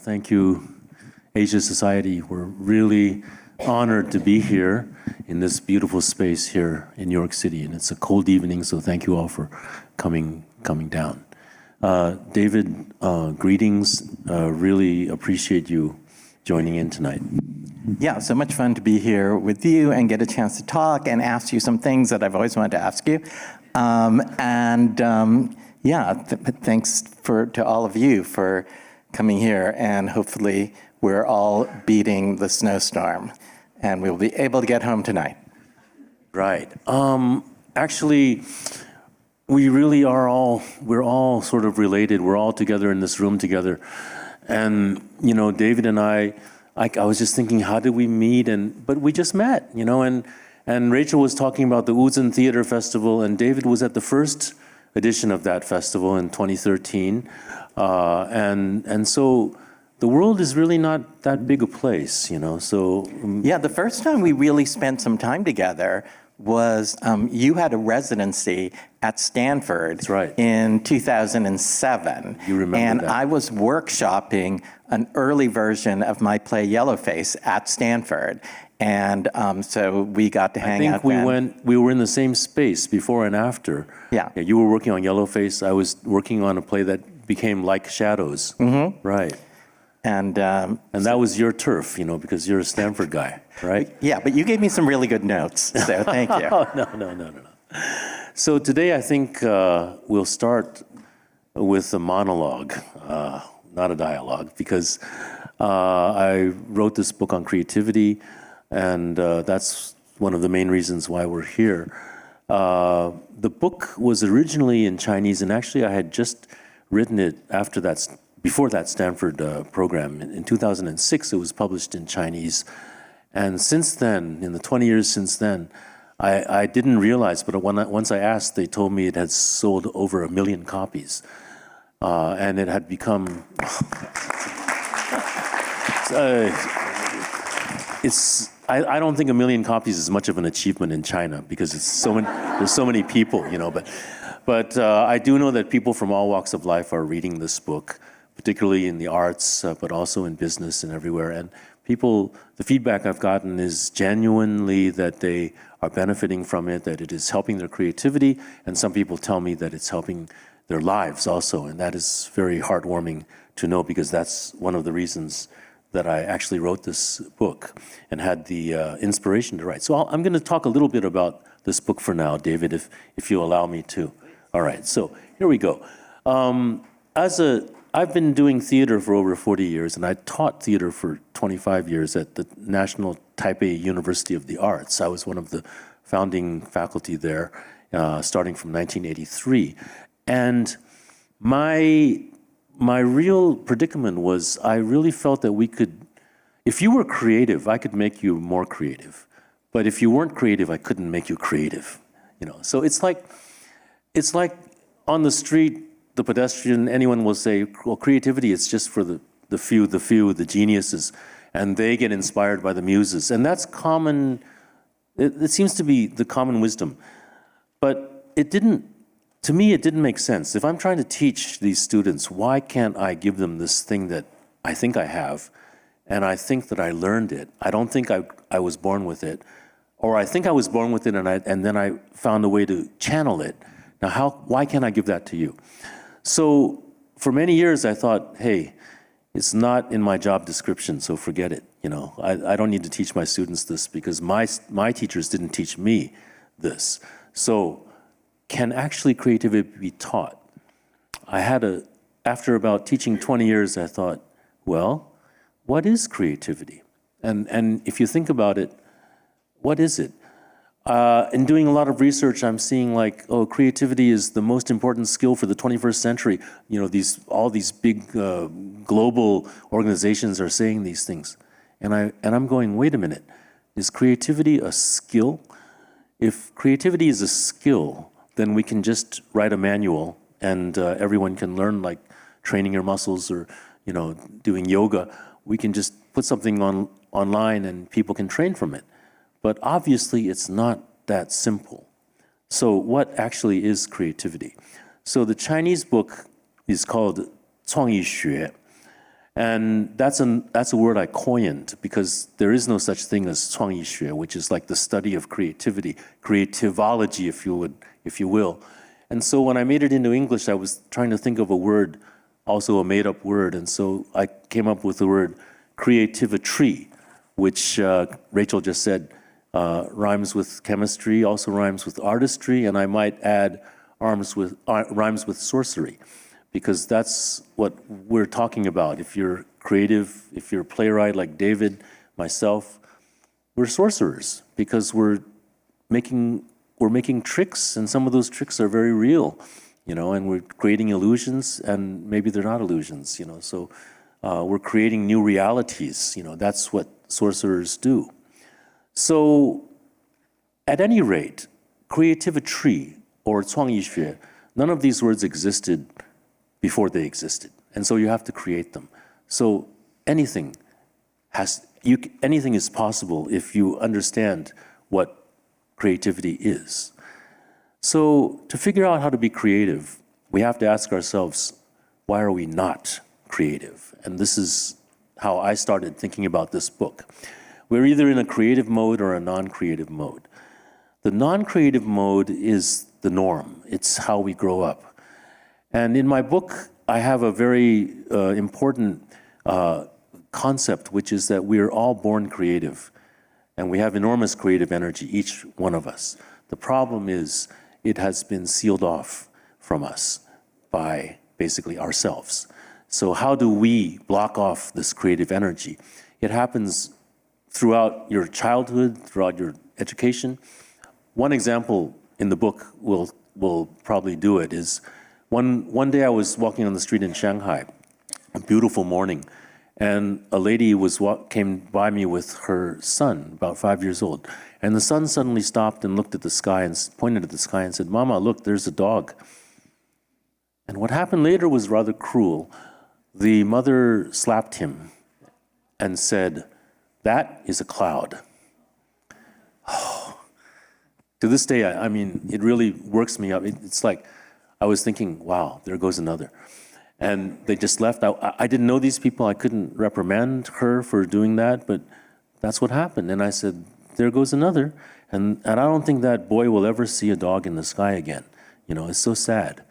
thank you, Asia Society. We're really honored to be here in this beautiful space here in New York City. And it's a cold evening, so thank you all for coming down. David, greetings. Really appreciate you joining in tonight. Yeah, so much fun to be here with you and get a chance to talk and ask you some things that I've always wanted to ask you. Thanks to all of you for coming here, and hopefully we're all beating the snowstorm and we'll be able to get home tonight. Right. Actually, we're all sort of related. We're all together in this room together. And, David and I was just thinking, how did we meet? But we just met, and Rachel was talking about the Uzun Theater Festival, and David was at the first edition of that festival in 2013. And so the world is really not that big a place, so. Yeah, the first time we really spent some time together was you had a residency at Stanford. That's right. In 2007. You remember and that. I was workshopping an early version of my play Yellowface at Stanford. And so we got to hang out then. We were in the same space before and after. Yeah. You were working on Yellowface. I was working on a play that became Like Shadows. Mm-hmm. Right. And that was your turf, because you're a Stanford guy, right? Yeah, but you gave me some really good notes, so thank you. No. So today I think we'll start with a monologue, not a dialogue, because I wrote this book on creativity, and that's one of the main reasons why we're here. The book was originally in Chinese, and actually I had just written it before that Stanford program. In 2006, it was published in Chinese. And since then, in the 20 years since then, I didn't realize, but once I asked, they told me it had sold over 1 million copies. And it had become, I don't think 1 million copies is much of an achievement in China because there's so many people, But I do know that people from all walks of life are reading this book, particularly in the arts, but also in business and everywhere. And the feedback I've gotten is genuinely that they are benefiting from it, that it is helping their creativity, and some people tell me that it's helping their lives also, and that is very heartwarming to know, because that's one of the reasons that I actually wrote this book and had the inspiration to write. So I'm going to talk a little bit about this book for now, David, if you allow me to. All right, so here we go. I've been doing theater for over 40 years, and I taught theater for 25 years at the National Taipei University of the Arts. I was one of the founding faculty there, starting from 1983. And my real predicament was I really felt that if you were creative, I could make you more creative. But if you weren't creative, I couldn't make you creative. So it's like on the street, the pedestrian, anyone will say, well, creativity is just for the few, the geniuses, and they get inspired by the muses. And that's common, it seems to be the common wisdom. But to me, it didn't make sense. If I'm trying to teach these students, why can't I give them this thing that I think I have, and I think that I learned it? I don't think I was born with it, or I think I was born with it and then I found a way to channel it. Now, why can't I give that to you? So for many years, I thought, hey, it's not in my job description, so forget it. I don't need to teach my students this because my teachers didn't teach me this. So can actually creativity be taught? After about teaching 20 years, I thought, well, what is creativity? And if you think about it, what is it? In doing a lot of research, I'm seeing creativity is the most important skill for the 21st century. All these big global organizations are saying these things. And I'm going, wait a minute, is creativity a skill? If creativity is a skill, then we can just write a manual and everyone can learn, like training your muscles or doing yoga. We can just put something online and people can train from it. But obviously, it's not that simple. So what actually is creativity? So the Chinese book is called 创意学, And that's a word I coined because there is no such thing as 创意学, which is like the study of creativity, creativology, if you will. And so when I made it into English, I was trying to think of a word, also a made-up word, and so I came up with the word Creativitry, which Rachel just said rhymes with chemistry, also rhymes with artistry, and I might add rhymes with sorcery, because that's what we're talking about. If you're creative, if you're a playwright like David, myself, we're sorcerers because we're making tricks, and some of those tricks are very real, and we're creating illusions, and maybe they're not illusions, so we're creating new realities, that's what sorcerers do. So at any rate, creativity or 创意学, none of these words existed before they existed, and so you have to create them. So anything is possible if you understand what creativity is. So to figure out how to be creative, we have to ask ourselves, why are we not creative? And this is how I started thinking about this book. We're either in a creative mode or a non-creative mode. The non-creative mode is the norm. It's how we grow up. And in my book, I have a very important concept, which is that we are all born creative, and we have enormous creative energy, each one of us. The problem is it has been sealed off from us by basically ourselves. So how do we block off this creative energy? It happens throughout your childhood, throughout your education. One example in the book will probably do it is one day I was walking on the street in Shanghai, a beautiful morning, and a lady came by me with her son, about 5 years old. And the son suddenly stopped and looked at the sky and pointed at the sky and said, "Mama, look, there's a dog." And what happened later was rather cruel. The mother slapped him and said, "That is a cloud." Oh. To this day, I mean, it really works me up. It's like I was thinking, wow, there goes another. And they just left. I didn't know these people. I couldn't reprimand her for doing that, but that's what happened. And I said, there goes another. And I don't think that boy will ever see a dog in the sky again. It's so sad.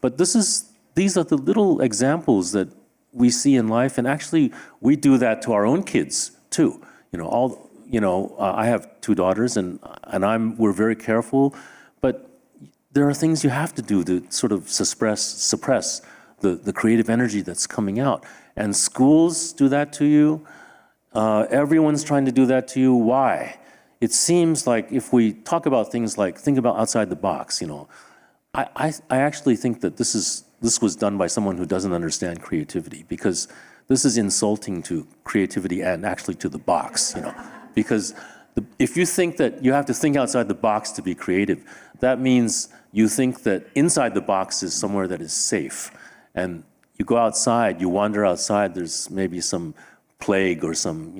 But these are the little examples that we see in life, and actually we do that to our own kids too. I have 2 daughters, and we're very careful, but there are things you have to do to sort of suppress the creative energy that's coming out. And schools do that to you. Everyone's trying to do that to you. Why? It seems like if we talk about things like, think about outside the box, I actually think that this was done by someone who doesn't understand creativity, because this is insulting to creativity and actually to the box, because if you think that you have to think outside the box to be creative, that means you think that inside the box is somewhere that is safe. And you go outside, you wander outside, there's maybe some plague or some,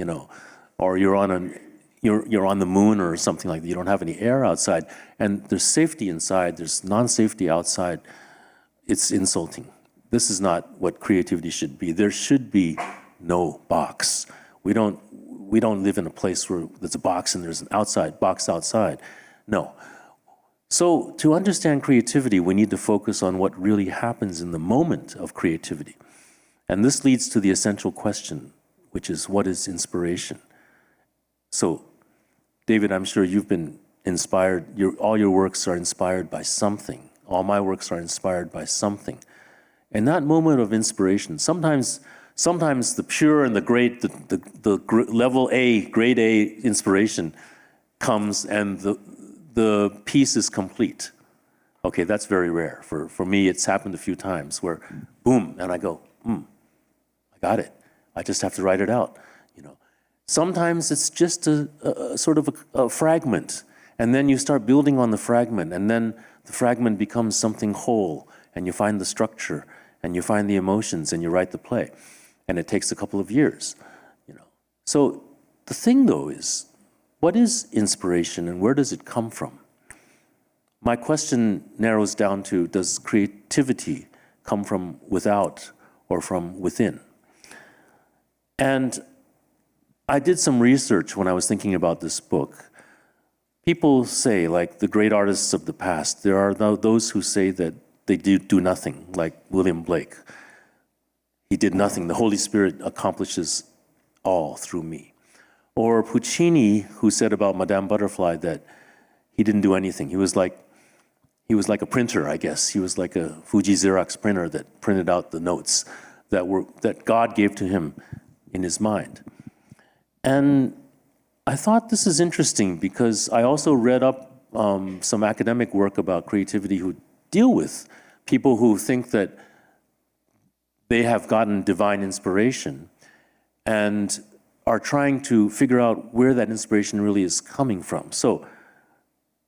or you're on the moon or something like that. You don't have any air outside. And there's safety inside, there's non-safety outside. It's insulting. This is not what creativity should be. There should be no box. We don't live in a place where there's a box and there's an box outside. No. So to understand creativity, we need to focus on what really happens in the moment of creativity. And this leads to the essential question, which is, what is inspiration? So, David, I'm sure you've been inspired. All your works are inspired by something. All my works are inspired by something. And that moment of inspiration, sometimes the pure and the great, the level A, grade A inspiration comes and the piece is complete. Okay, that's very rare. For me, it's happened a few times where boom, and I go, I got it. I just have to write it out. Sometimes it's just a sort of a fragment, and then you start building on the fragment, and then the fragment becomes something whole, and you find the structure, and you find the emotions, and you write the play. And it takes a couple of years. So the thing, though, is, what is inspiration and where does it come from? My question narrows down to, does creativity come from without or from within? And I did some research when I was thinking about this book. People say, like the great artists of the past, there are those who say that they do nothing, like William Blake. He did nothing. The Holy Spirit accomplishes all through me. Or Puccini, who said about Madame Butterfly that he didn't do anything. He was like a printer, I guess. He was like a Fuji Xerox printer that printed out the notes that God gave to him in his mind. And I thought this is interesting because I also read up some academic work about creativity who deal with people who think that they have gotten divine inspiration and are trying to figure out where that inspiration really is coming from. So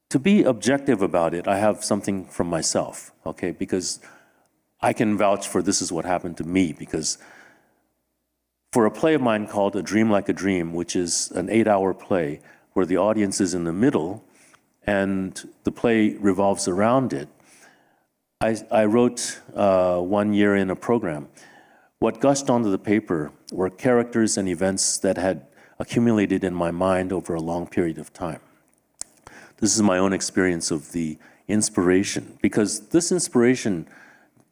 to be objective about it, I have something from myself, okay? Because I can vouch for this is what happened to me, because for a play of mine called A Dream Like a Dream, which is an 8-hour play where the audience is in the middle and the play revolves around it, I wrote 1 year in a program. What gushed onto the paper were characters and events that had accumulated in my mind over a long period of time. This is my own experience of the inspiration, because this inspiration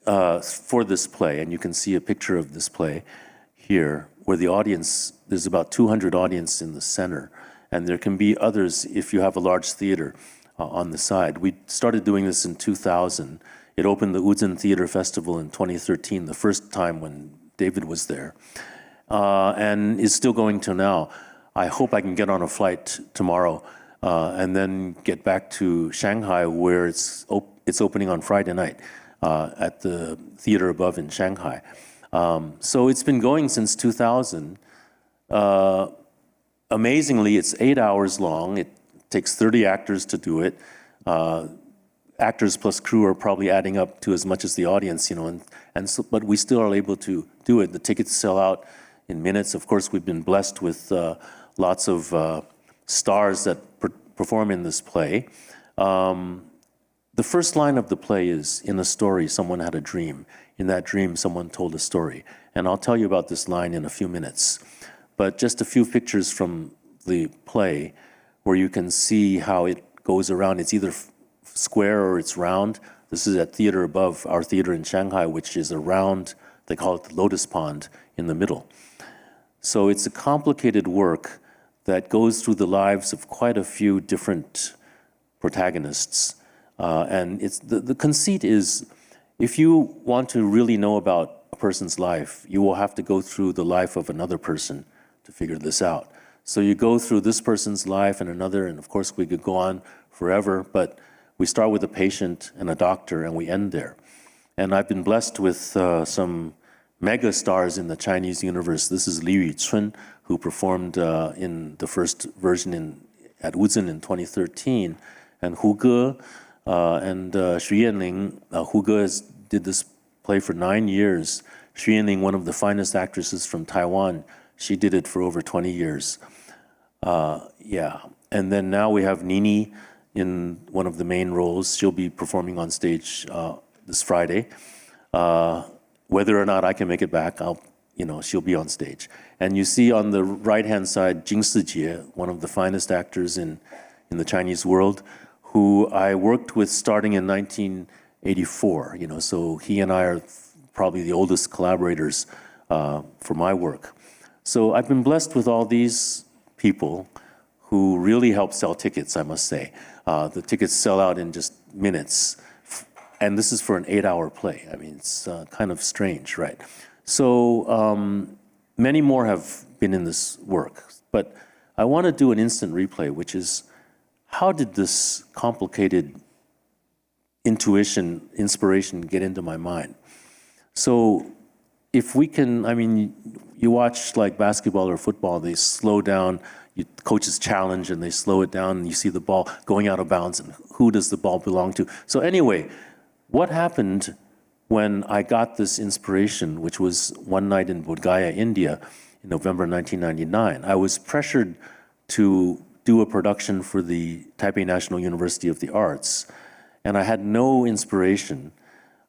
for this play, and you can see a picture of this play here, where the audience, there's about 200 audience in the center, and there can be others if you have a large theater on the side. We started doing this in 2000. It opened the Wuzhen Theater Festival in 2013, the first time when David was there, and is still going till now. I hope I can get on a flight tomorrow and then get back to Shanghai, where it's opening on Friday night at the theater above in Shanghai. So it's been going since 2000. Amazingly, it's 8 hours long. It takes 30 actors to do it. Actors plus crew are probably adding up to as much as the audience, but we still are able to do it. The tickets sell out in minutes. Of course, we've been blessed with lots of stars that perform in this play. The first line of the play is, in a story, someone had a dream. In that dream, someone told a story. And I'll tell you about this line in a few minutes. But just a few pictures from the play where you can see how it goes around. It's either square or it's round. This is at Theater Above, our theater in Shanghai, which is a round, they call it the lotus pond in the middle. So it's a complicated work that goes through the lives of quite a few different protagonists. And it's the conceit is, if you want to really know about a person's life, you will have to go through the life of another person to figure this out. So you go through this person's life and another, and of course we could go on forever, but we start with a patient and a doctor and we end there. And I've been blessed with some mega stars in the Chinese universe. This is Li Yuchun, who performed in the first version at Wuzhen in 2013, and Hu Ge and Xu Yanling. Hu Ge did this play for 9 years. Xu Yanling, one of the finest actresses from Taiwan, she did it for over 20 years. And then now we have Nini in one of the main roles. She'll be performing on stage this Friday. Whether or not I can make it back, she'll be on stage. And you see on the right-hand side, Jing Sijie, one of the finest actors in the Chinese world, who I worked with starting in 1984. So he and I are probably the oldest collaborators for my work. So I've been blessed with all these people who really help sell tickets, I must say. The tickets sell out in just minutes. And this is for an 8-hour play. I mean, it's kind of strange, right? So many more have been in this work. But I want to do an instant replay, which is, how did this complicated inspiration get into my mind? So if we can, you watch like basketball or football, they slow down, coaches challenge and they slow it down and you see the ball going out of bounds and who does the ball belong to? So anyway, what happened when I got this inspiration, which was one night in Bodh Gaya, India, in November 1999. I was pressured to do a production for the Taipei National University of the Arts, and I had no inspiration.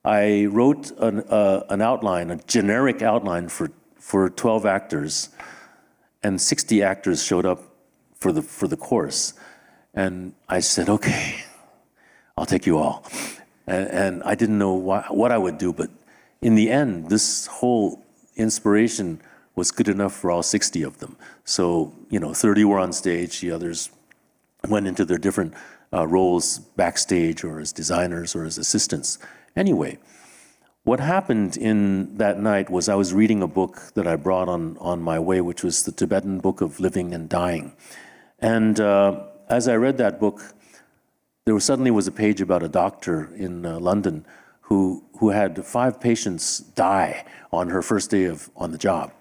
I wrote an outline, a generic outline for for 12 actors, and 60 actors showed up for the course. And I said, okay, I'll take you all. And I didn't know what I would do, but in the end, this whole inspiration was good enough for all 60 of them. So, 30 were on stage, the others went into their different roles backstage or as designers or as assistants. Anyway, what happened in that night was I was reading a book that I brought on my way, which was the Tibetan Book of Living and Dying. And as I read that book, there suddenly was a page about a doctor in London who had 5 patients die on her first day on the job.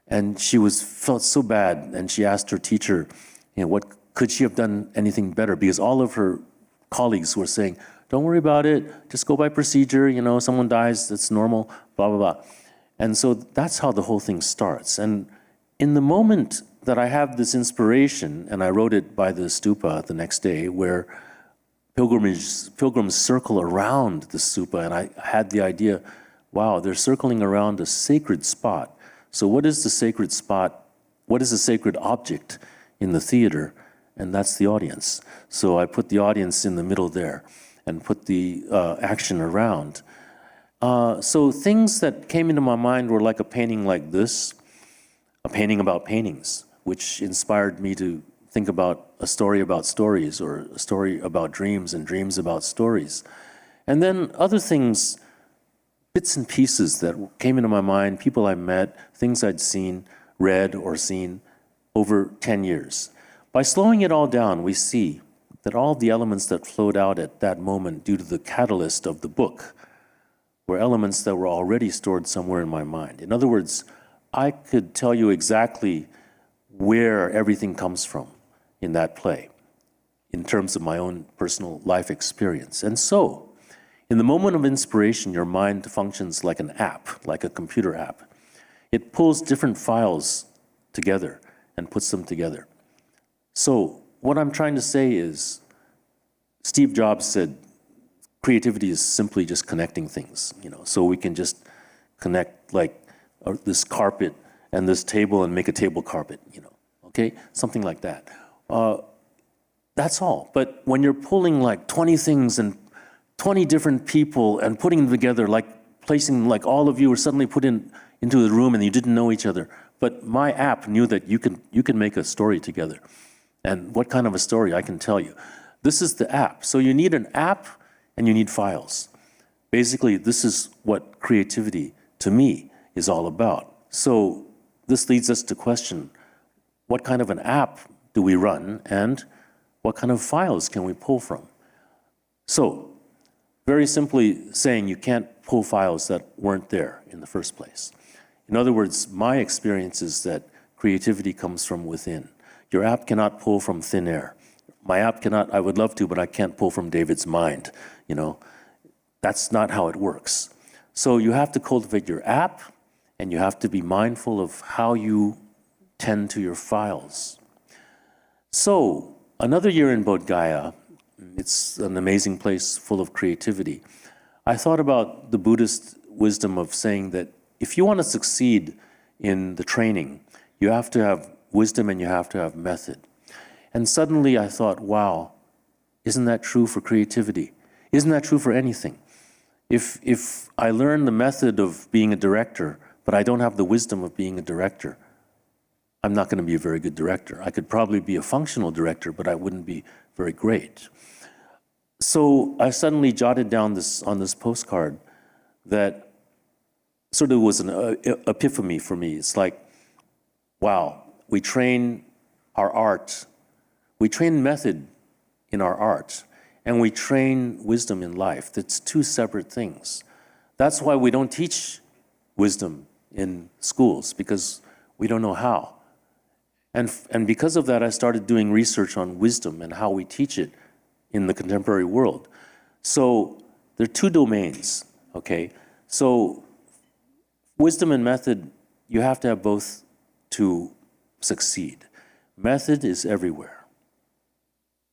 And she felt so bad, and she asked her teacher, what could she have done anything better? Because all of her colleagues were saying, don't worry about it, just go by procedure, someone dies, that's normal, blah, blah, blah. And so that's how the whole thing starts. And in the moment that I have this inspiration, and I wrote it by the stupa the next day, where pilgrims circle around the stupa, and I had the idea, wow, they're circling around a sacred spot. So what is the sacred spot? What is the sacred object in the theater? And that's the audience. So I put the audience in the middle there and put the action around. So things that came into my mind were like a painting like this, a painting about paintings, which inspired me to think about a story about stories, or a story about dreams and dreams about stories. And then other things, bits and pieces that came into my mind, people I met, things I'd seen, read, or seen over 10 years. By slowing it all down, we see that all the elements that flowed out at that moment due to the catalyst of the book were elements that were already stored somewhere in my mind. In other words, I could tell you exactly where everything comes from in that play in terms of my own personal life experience. And so, in the moment of inspiration, your mind functions like an app, like a computer app. It pulls different files together and puts them together. So what I'm trying to say is, Steve Jobs said, creativity is simply just connecting things, so we can just connect like this carpet and this table and make a table carpet, okay? Something like that. That's all. But when you're pulling like 20 things and 20 different people and putting them together, like placing, like all of you were suddenly put into the room and you didn't know each other. But my app knew that you can make a story together. And what kind of a story, I can tell you. This is the app. So you need an app and you need files. Basically, this is what creativity, to me, is all about. So this leads us to question, what kind of an app do we run, and what kind of files can we pull from? So, very simply saying, you can't pull files that weren't there in the first place. In other words, my experience is that creativity comes from within. Your app cannot pull from thin air. My app cannot, I would love to, but I can't pull from David's mind, That's not how it works. So you have to cultivate your app, and you have to be mindful of how you tend to your files. So, another year in Bodh Gaya, it's an amazing place full of creativity. I thought about the Buddhist wisdom of saying that if you want to succeed in the training, you have to have wisdom and you have to have method. And suddenly I thought, wow, isn't that true for creativity? Isn't that true for anything? If I learn the method of being a director, but I don't have the wisdom of being a director, I'm not going to be a very good director. I could probably be a functional director, but I wouldn't be very great. So I suddenly jotted down on this postcard that sort of was an epiphany for me. It's like, wow, we train our art, we train method in our art, and we train wisdom in life. That's two separate things. That's why we don't teach wisdom in schools, because we don't know how. And because of that, I started doing research on wisdom and how we teach it in the contemporary world. So there are two domains, okay? So wisdom and method, you have to have both to succeed. Method is everywhere.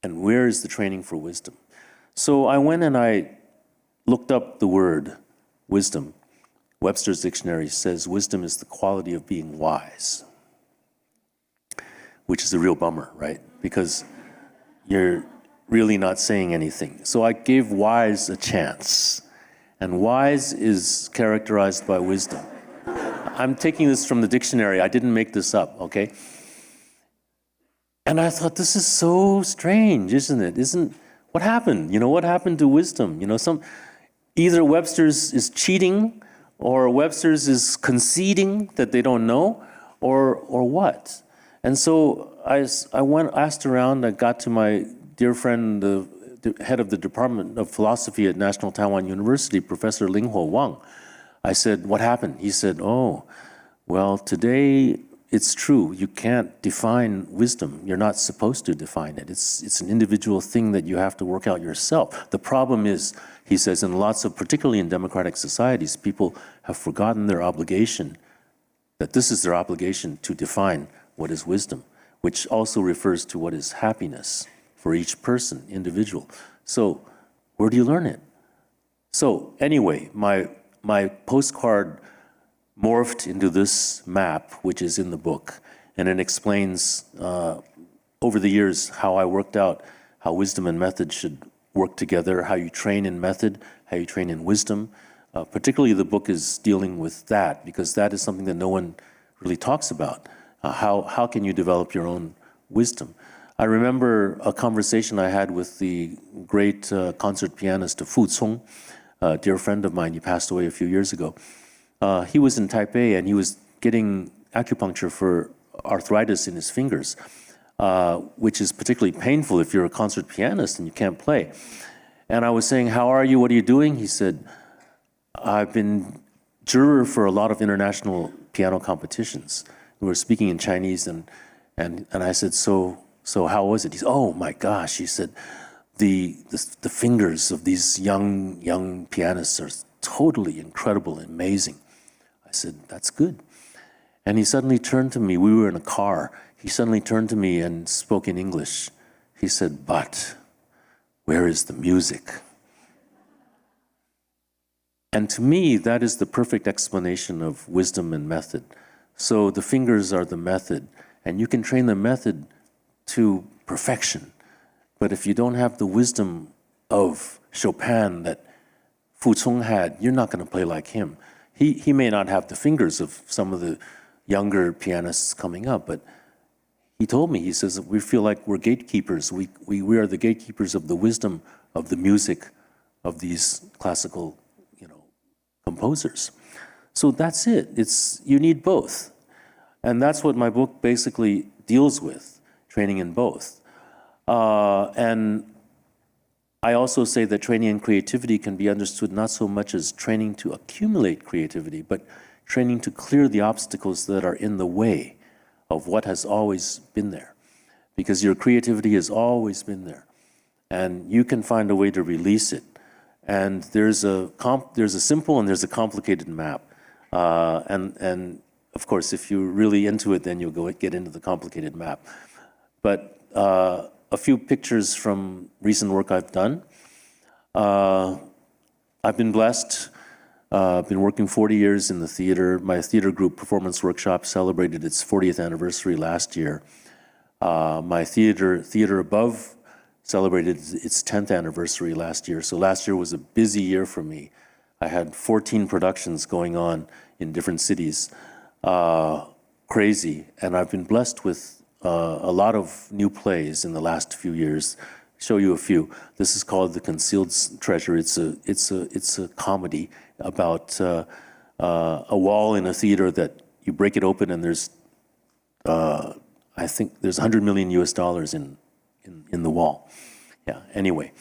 And where is the training for wisdom? So I went and I looked up the word wisdom Webster's dictionary says wisdom is the quality of being wise, which is a real bummer, right? Because you're really not saying anything. So I gave wise a chance. And wise is characterized by wisdom. I'm taking this from the dictionary. I didn't make this up, okay? And I thought, this is so strange, isn't it? What happened? What happened to wisdom? Either Webster's is cheating, or Webster's is conceding that they don't know, or what? And so I asked around. I got to my dear friend, the head of the Department of Philosophy at National Taiwan University, Professor Hwang. I said, what happened? He said, oh, well, today it's true. You can't define wisdom. You're not supposed to define it. It's an individual thing that you have to work out yourself. The problem is, he says, particularly in democratic societies, people have forgotten their obligation, that this is their obligation to define what is wisdom, which also refers to what is happiness for each person, individual. So where do you learn it? So anyway, my postcard morphed into this map, which is in the book, and it explains over the years how I worked out how wisdom and method should work together, how you train in method, how you train in wisdom. Particularly the book is dealing with that, because that is something that no one really talks about. How can you develop your own wisdom? I remember a conversation I had with the great concert pianist Fu Cong, a dear friend of mine. He passed away a few years ago. He was in Taipei, and he was getting acupuncture for arthritis in his fingers, which is particularly painful if you're a concert pianist and you can't play. And I was saying, how are you? What are you doing? He said, I've been juror for a lot of international piano competitions. We were speaking in Chinese, and I said, so how was it? He said, oh my gosh. He said, the fingers of these young pianists are totally incredible, amazing. I said, that's good. And he suddenly turned to me. We were in a car. He suddenly turned to me and spoke in English. He said, but where is the music? And to me, that is the perfect explanation of wisdom and method. So the fingers are the method, and you can train the method to perfection. But if you don't have the wisdom of Chopin that Fu Cong had, you're not going to play like him. He may not have the fingers of some of the younger pianists coming up, but he told me, he says, we feel like we're gatekeepers. We are the gatekeepers of the wisdom of the music of these classical, composers. So that's it. You need both. And that's what my book basically deals with, training in both. And I also say that training in creativity can be understood not so much as training to accumulate creativity, but training to clear the obstacles that are in the way of what has always been there. Because your creativity has always been there. And you can find a way to release it. And there's a simple and there's a complicated map. And of course, if you're really into it, then you'll get into the complicated map. But a few pictures from recent work I've done. I've been blessed. I've been working 40 years in the theater. My theater group Performance Workshop celebrated its 40th anniversary last year. My Theater Above celebrated its 10th anniversary last year. So last year was a busy year for me. I had 14 productions going on in different cities. Crazy. And I've been blessed with a lot of new plays in the last few years. Show you a few. This is called The Concealed Treasure. It's a comedy about a wall in a theater that you break it open and there's I think there's $100 million in the wall. Yeah. Anyway,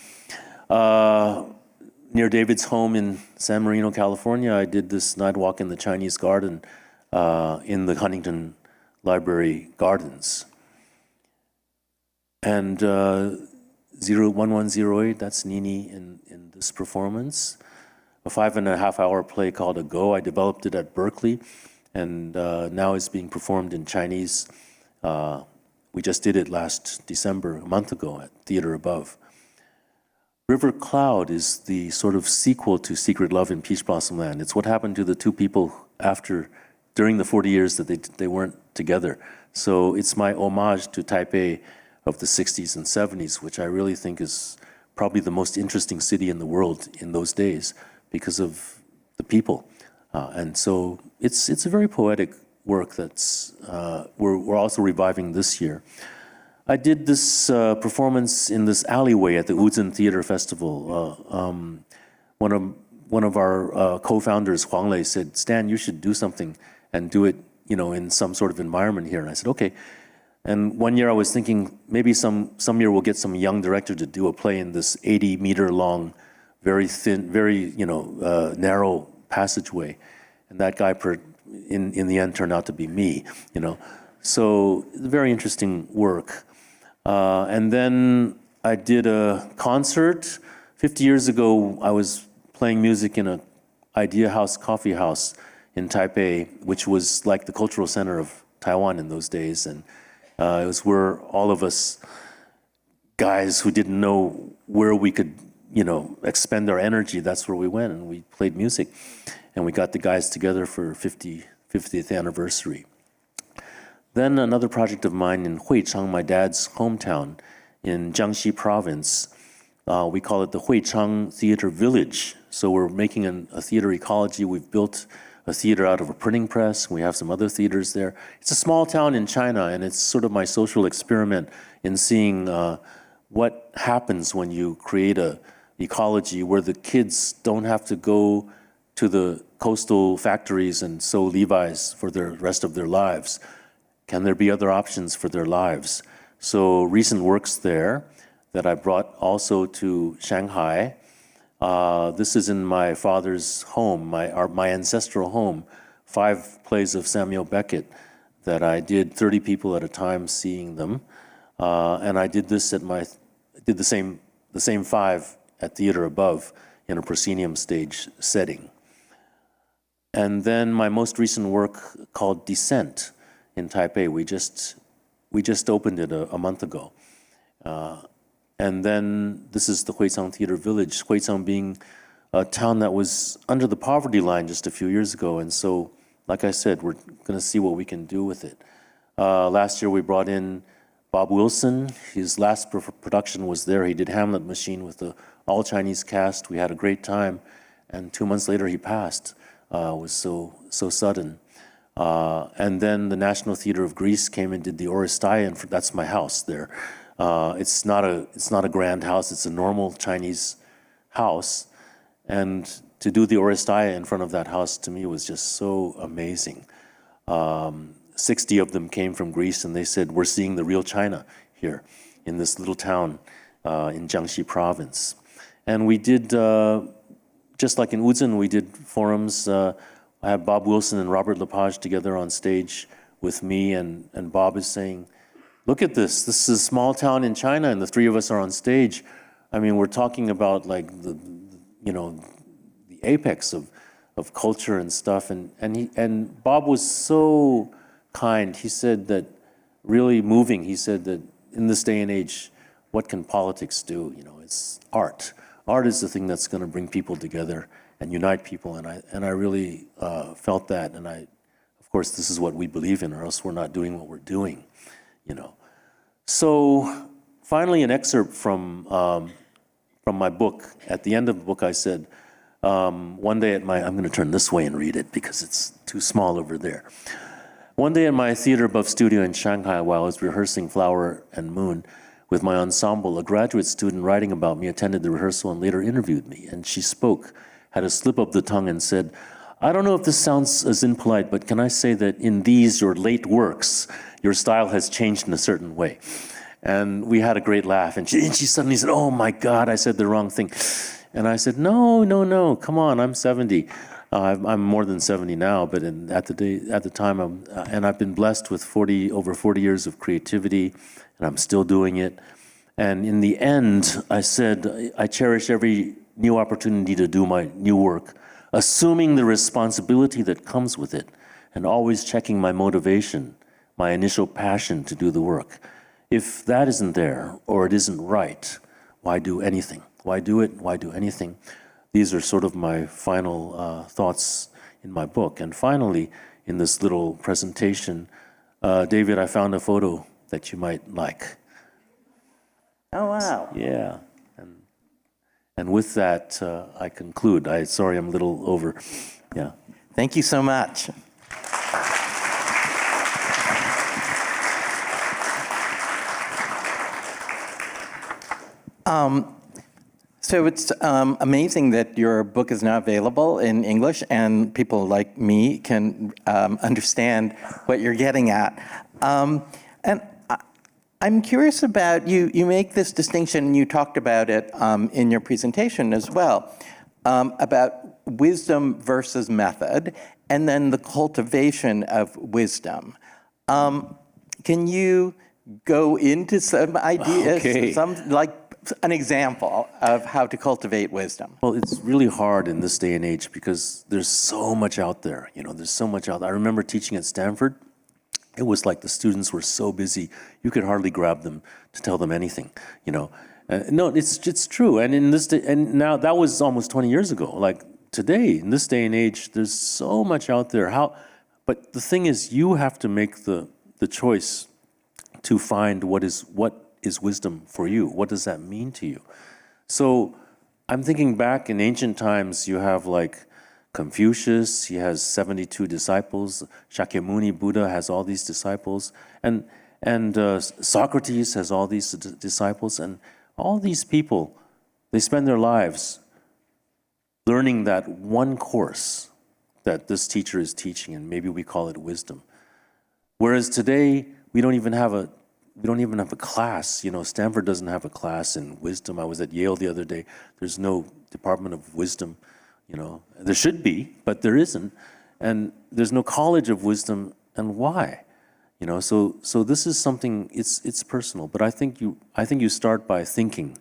near David's home in San Marino, California, I did this night walk in the Chinese garden in the Huntington Library Gardens. And 01108, that's Nini in this performance. A 5.5-hour play called A Go. I developed it at Berkeley, and now it's being performed in Chinese. We just did it last December, a month ago, at Theater Above. River Cloud is the sort of sequel to Secret Love in Peach Blossom Land. It's what happened to the two people during the 40 years that they weren't together. So it's my homage to Taipei of the 60s and 70s, which I really think is probably the most interesting city in the world in those days because of the people. And so it's a very poetic work that's we're also reviving this year. I did this performance in this alleyway at the Wuzhen Theater Festival. One of our co-founders, Hwang Lai, said, "Stan, you should do something and do it, in some sort of environment here." And I said, "Okay." And one year I was thinking maybe some year we'll get some young director to do a play in this 80-meter long, very thin, very narrow passageway, and that guy in the end turned out to be me. So very interesting work. And then I did a concert. 50 years ago, I was playing music in an Idea House coffee house in Taipei, which was like the cultural center of Taiwan in those days. And it was where all of us guys who didn't know where we could, expend our energy, that's where we went and we played music. And we got the guys together for 50th anniversary. Then another project of mine in Huichang, my dad's hometown in Jiangxi province. We call it the Huichang Theater Village. So we're making a theater ecology. We've built a theater out of a printing press. We have some other theaters there. It's a small town in China, and it's sort of my social experiment in seeing what happens when you create a ecology where the kids don't have to go to the coastal factories and sew Levi's for the rest of their lives. Can there be other options for their lives? So recent works there that I brought also to Shanghai. This is in my father's home, my ancestral home, 5 plays of Samuel Beckett that I did 30 people at a time seeing them. And I did this did the same 5 at Theater Above in a proscenium stage setting. And then my most recent work called Descent in Taipei, we just opened it a month ago. And then this is the Huichang Theater Village, Huichang being a town that was under the poverty line just a few years ago. And so, like I said, we're going to see what we can do with it. Last year we brought in Bob Wilson. His last production was there. He did Hamlet Machine with the all-Chinese cast. We had a great time. And 2 months later he passed. It was so sudden. And then the National Theater of Greece came and did the Oresteia, and that's my house there. It's not a grand house, it's a normal Chinese house. And to do the Oresteia in front of that house to me was just so amazing. 60 of them came from Greece and they said, "We're seeing the real China here in this little town in Jiangxi province." And we did, just like in Wuzhen, we did forums. I have Bob Wilson and Robert Lepage together on stage with me, and Bob is saying, "Look at this. This is a small town in China, and the 3 of us are on stage. I mean, we're talking about like the apex of culture and stuff." And Bob was so kind. He said that, really moving. He said that in this day and age, what can politics do? It's art. Art is the thing that's going to bring people together and unite people, and I really felt that, and of course, this is what we believe in, or else we're not doing what we're doing, So finally, an excerpt from my book. At the end of the book, I said, one day I'm going to turn this way and read it because it's too small over there. One day in my Theater Above studio in Shanghai, while I was rehearsing Flower and Moon with my ensemble, a graduate student writing about me attended the rehearsal and later interviewed me, and she spoke, had a slip of the tongue and said, "I don't know if this sounds as impolite, but can I say that in these, your late works, your style has changed in a certain way?" And we had a great laugh. And she suddenly said, "Oh my God, I said the wrong thing." And I said, No, come on, I'm 70. I'm more than 70 now, but at the time, and I've been blessed with over 40 years of creativity, and I'm still doing it. And in the end, I said, I cherish every new opportunity to do my new work, assuming the responsibility that comes with it, and always checking my motivation, my initial passion to do the work. If that isn't there, or it isn't right, why do anything? Why do it? Why do anything? These are sort of my final thoughts in my book. And finally, in this little presentation, David, I found a photo that you might like. Oh, wow. Yeah. And with that, I conclude. Sorry, I'm a little over. Yeah. Thank you so much. So it's amazing that your book is now available in English and people like me can understand what you're getting at. And I'm curious about, you make this distinction, and you talked about it in your presentation as well, about wisdom versus method, and then the cultivation of wisdom. Can you go into some ideas, an example of how to cultivate wisdom? Well, it's really hard in this day and age because there's so much out there. There's so much out there. I remember teaching at Stanford. It was like the students were so busy, you could hardly grab them to tell them anything, No, it's true. And in this day, and now that was almost 20 years ago. Like today, in this day and age, there's so much out there. But the thing is, you have to make the choice to find what is wisdom for you. What does that mean to you? So I'm thinking back in ancient times, you have like Confucius, he has 72 disciples. Shakyamuni Buddha has all these disciples. And Socrates has all these disciples. And all these people, they spend their lives learning that one course that this teacher is teaching, and maybe we call it wisdom. Whereas today, we don't even have a class. Stanford doesn't have a class in wisdom. I was at Yale the other day. There's no department of wisdom. There should be, but there isn't. And there's no college of wisdom. And why? So this is something, it's personal. But I think you start by thinking.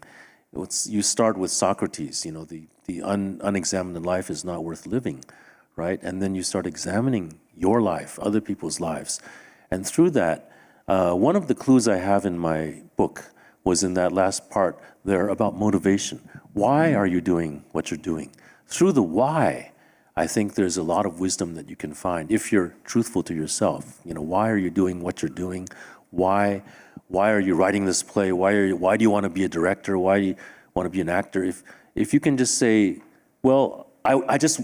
You start with Socrates, the unexamined life is not worth living, right? And then you start examining your life, other people's lives. And through that, one of the clues I have in my book was in that last part there about motivation. Why are you doing what you're doing? Through the why, I think there's a lot of wisdom that you can find if you're truthful to yourself. Why are you doing what you're doing? Why are you writing this play? Why do you want to be a director? Why do you want to be an actor? If you can just say, well, I just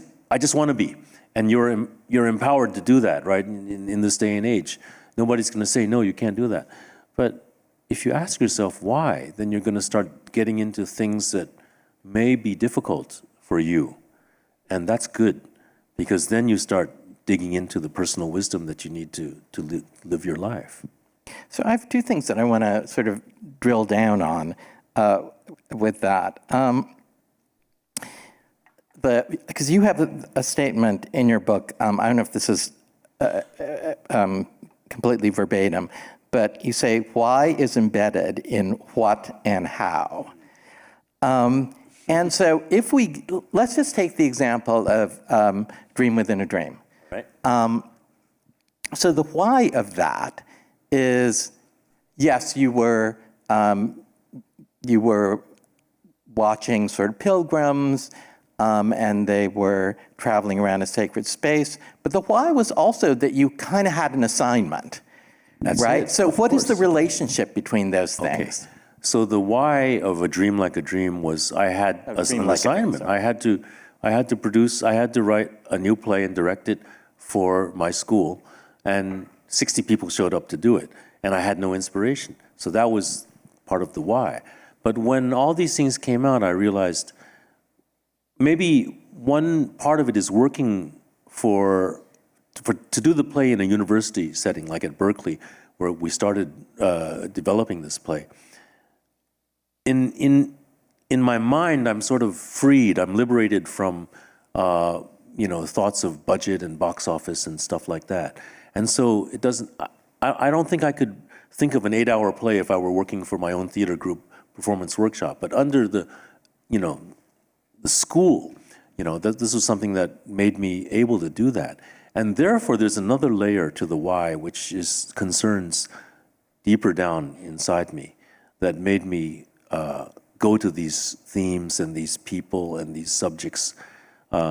want to be, and you're empowered to do that, right? In this day and age, nobody's going to say no, you can't do that. But if you ask yourself why, then you're going to start getting into things that may be difficult for you. And that's good, because then you start digging into the personal wisdom that you need to live your life. So I have two things that I want to sort of drill down on with that. Because you have a statement in your book, I don't know if this is completely verbatim, but you say, why is embedded in what and how? And so let's just take the example of dream within a dream. Right. So the why of that is, yes, you were watching sort of pilgrims, and they were traveling around a sacred space. But the why was also that you kind of had an assignment, That's right? it, So what is the course. relationship between those things? Okay. So the why of A Dream Like a Dream was I had an assignment. I had to write a new play and direct it for my school, and 60 people showed up to do it, and I had no inspiration. So that was part of the why. But when all these things came out, I realized maybe one part of it is working to do the play in a university setting, like at Berkeley, where we started developing this play. In my mind, I'm sort of freed. I'm liberated from thoughts of budget and box office and stuff like that. And so it doesn't. I don't think I could think of an 8-hour play if I were working for my own theater group performance workshop. But under the school, this was something that made me able to do that. And therefore, there's another layer to the why, which concerns deeper down inside me, that made me go to these themes and these people and these subjects.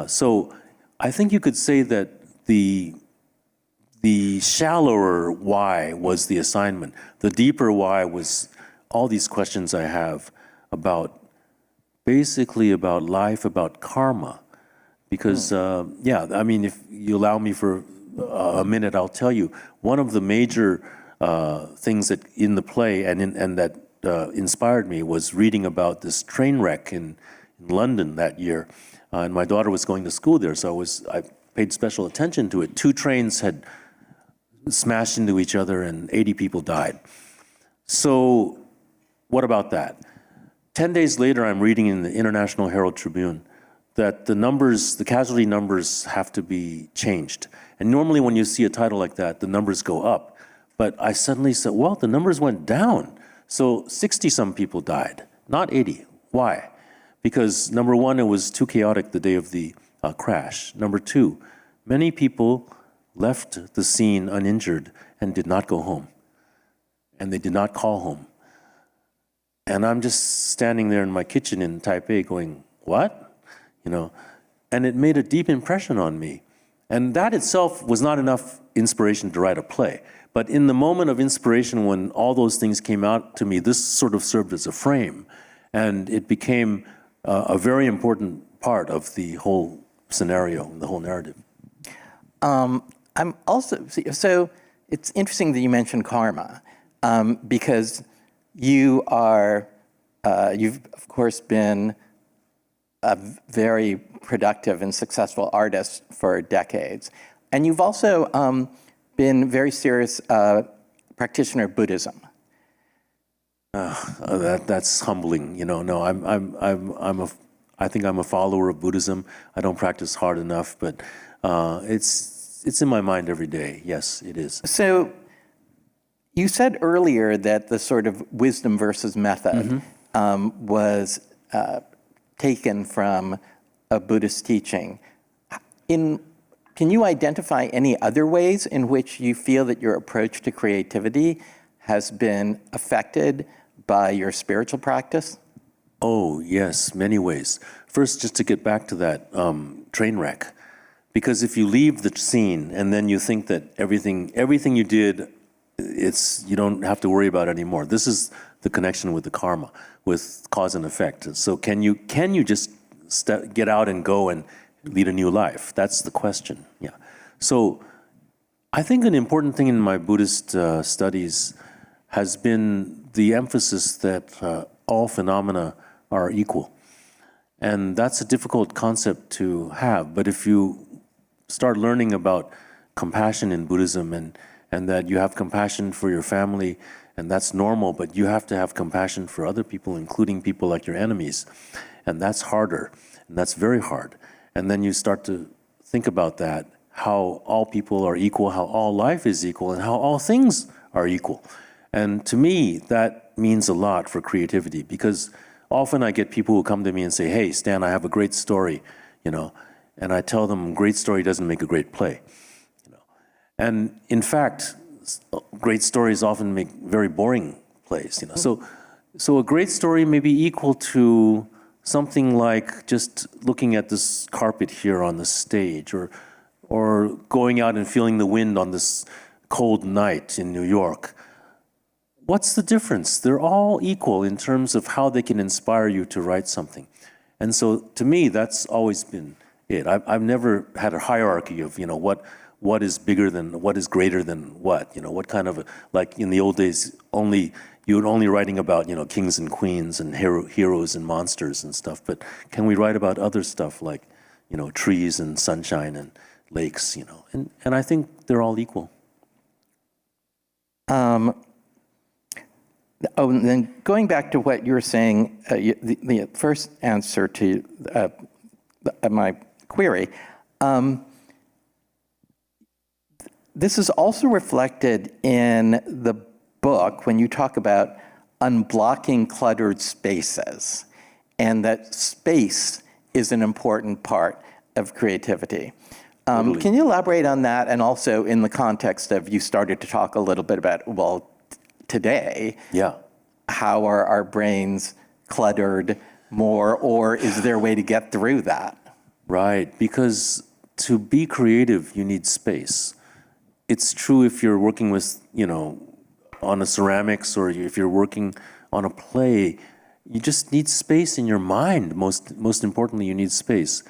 So I think you could say that the shallower why was the assignment. The deeper why was all these questions I have about, basically about life, about karma. Because, yeah, I mean, if you allow me for a minute, I'll tell you, one of the major things that in the play and that inspired me was reading about this train wreck in London that year. And my daughter was going to school there, so I paid special attention to it. 2 trains had smashed into each other and 80 people died. So what about that? 10 days later, I'm reading in the International Herald Tribune that the casualty numbers have to be changed. And normally when you see a title like that, the numbers go up. But I suddenly said, well, the numbers went down. So 60-some people died, not 80. Why? Because number one, it was too chaotic the day of the crash. Number two, many people left the scene uninjured and did not go home. And they did not call home. And I'm just standing there in my kitchen in Taipei going, what? You know, and it made a deep impression on me. And that itself was not enough inspiration to write a play. But in the moment of inspiration, when all those things came out to me, this sort of served as a frame. And it became a very important part of the whole scenario, the whole narrative. I'm also, so it's interesting that you mentioned karma, because you've of course been a very productive and successful artist for decades. And you've also been very serious practitioner of Buddhism. That's humbling, you know. No, I think I'm a follower of Buddhism. I don't practice hard enough, but it's in my mind every day. Yes, it is. So you said earlier that the sort of wisdom versus method was taken from a Buddhist teaching. Can you identify any other ways in which you feel that your approach to creativity has been affected by your spiritual practice? Oh, yes, many ways. First, just to get back to that train wreck, because if you leave the scene and then you think that everything you did, you don't have to worry about it anymore. This is the connection with the karma, with cause and effect. So can you just get out and go and lead a new life? That's the question. Yeah. So I think an important thing in my Buddhist studies has been the emphasis that all phenomena are equal. And that's a difficult concept to have. But if you start learning about compassion in Buddhism and that you have compassion for your family, and that's normal, but you have to have compassion for other people, including people like your enemies. And that's harder, and that's very hard. And then you start to think about that, how all people are equal, how all life is equal, and how all things are equal. And to me, that means a lot for creativity, because often I get people who come to me and say, hey, Stan, I have a great story, you know, and I tell them, great story doesn't make a great play. You know. And in fact, great stories often make very boring plays, you know. So a great story may be equal to something like just looking at this carpet here on the stage, or going out and feeling the wind on this cold night in New York. What's the difference? They're all equal in terms of how they can inspire you to write something. And so to me, that's always been it. I've never had a hierarchy of, you know, what is bigger than, what is greater than what, you know, what kind of, like in the old days, you were only writing about, you know, kings and queens and heroes and monsters and stuff, but can we write about other stuff like, you know, trees and sunshine and lakes, you know, and I think they're all equal. And then going back to what you were saying, the first answer to my query, this is also reflected in the book when you talk about unblocking cluttered spaces, and that space is an important part of creativity. Totally. Can you elaborate on that, and also in the context of, you started to talk a little bit about, well, today, yeah, how are our brains cluttered more, or is there a way to get through that? Right, because to be creative, you need space. It's true if you're working with, on a ceramics, or if you're working on a play, you just need space in your mind. Most importantly, you need space.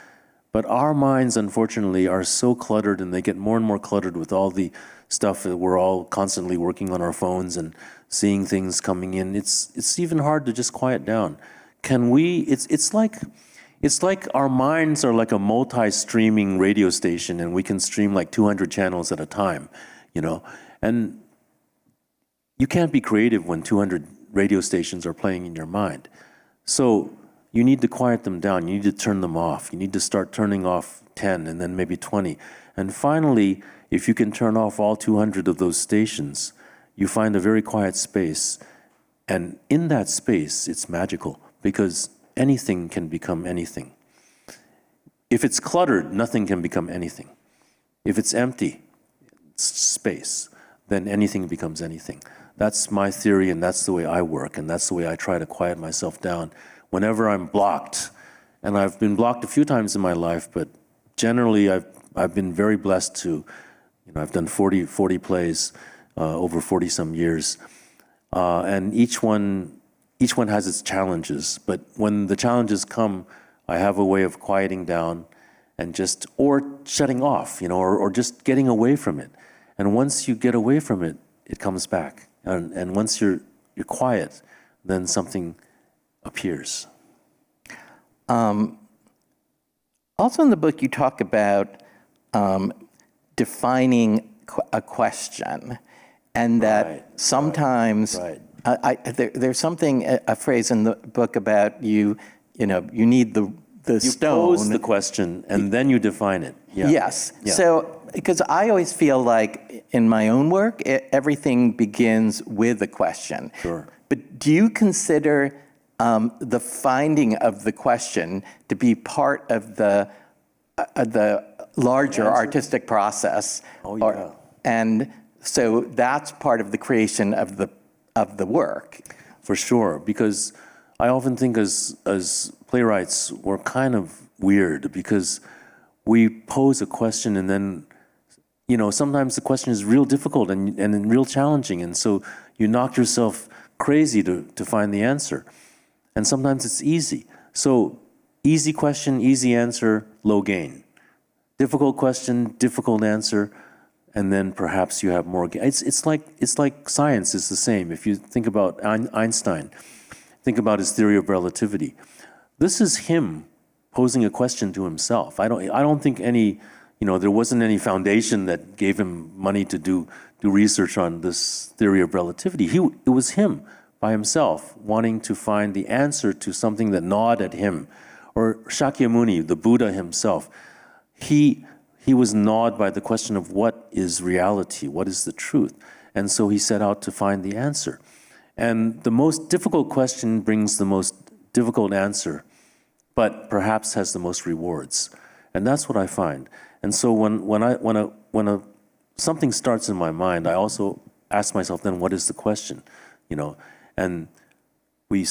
But our minds, unfortunately, are so cluttered, and they get more and more cluttered with all the stuff that we're all constantly working on our phones and seeing things coming in. It's even hard to just quiet down. Can we? It's like our minds are like a multi-streaming radio station, and we can stream like 200 channels at a time, and you can't be creative when 200 radio stations are playing in your mind. So you need to quiet them down. You need to turn them off. You need to start turning off 10 and then maybe 20. And finally, if you can turn off all 200 of those stations, you find a very quiet space. And in that space, it's magical, because anything can become anything. If it's cluttered, nothing can become anything. If it's empty, space, then anything becomes anything. That's my theory, and that's the way I work, and that's the way I try to quiet myself down. Whenever I'm blocked, and I've been blocked a few times in my life, but generally I've been very blessed to, I've done 40 plays over 40 some years, and each one has its challenges. But when the challenges come, I have a way of quieting down and or shutting off, or just getting away from it. And once you get away from it, it comes back. And once you're quiet, then something appears. Also in the book, you talk about defining a question, and that sometimes there's a phrase in the book about you need the You stone. pose the question and then you define it. Yeah. Yes. Yeah. So, because I always feel like in my own work, everything begins with a question. Sure. But do you consider the finding of the question to be part of the larger artistic process? Oh, yeah. And so that's part of the creation of the work. For sure, because I often think as playwrights, we're kind of weird, because we pose a question and then, sometimes the question is real difficult and real challenging, and so you knock yourself crazy to find the answer. And sometimes it's easy. So easy question, easy answer, low gain. Difficult question, difficult answer, and then perhaps you have more gain. It's like science is the same. If you think about Einstein, think about his theory of relativity. This is him posing a question to himself. I don't think there wasn't any foundation that gave him money to do research on this theory of relativity. It was him by himself wanting to find the answer to something that gnawed at him. Or Shakyamuni, the Buddha himself, he was gnawed by the question of what is reality, what is the truth, and so he set out to find the answer. And the most difficult question brings the most difficult answer, but perhaps has the most rewards. And that's what I find. And so when something starts in my mind, I also ask myself, then what is the question? And we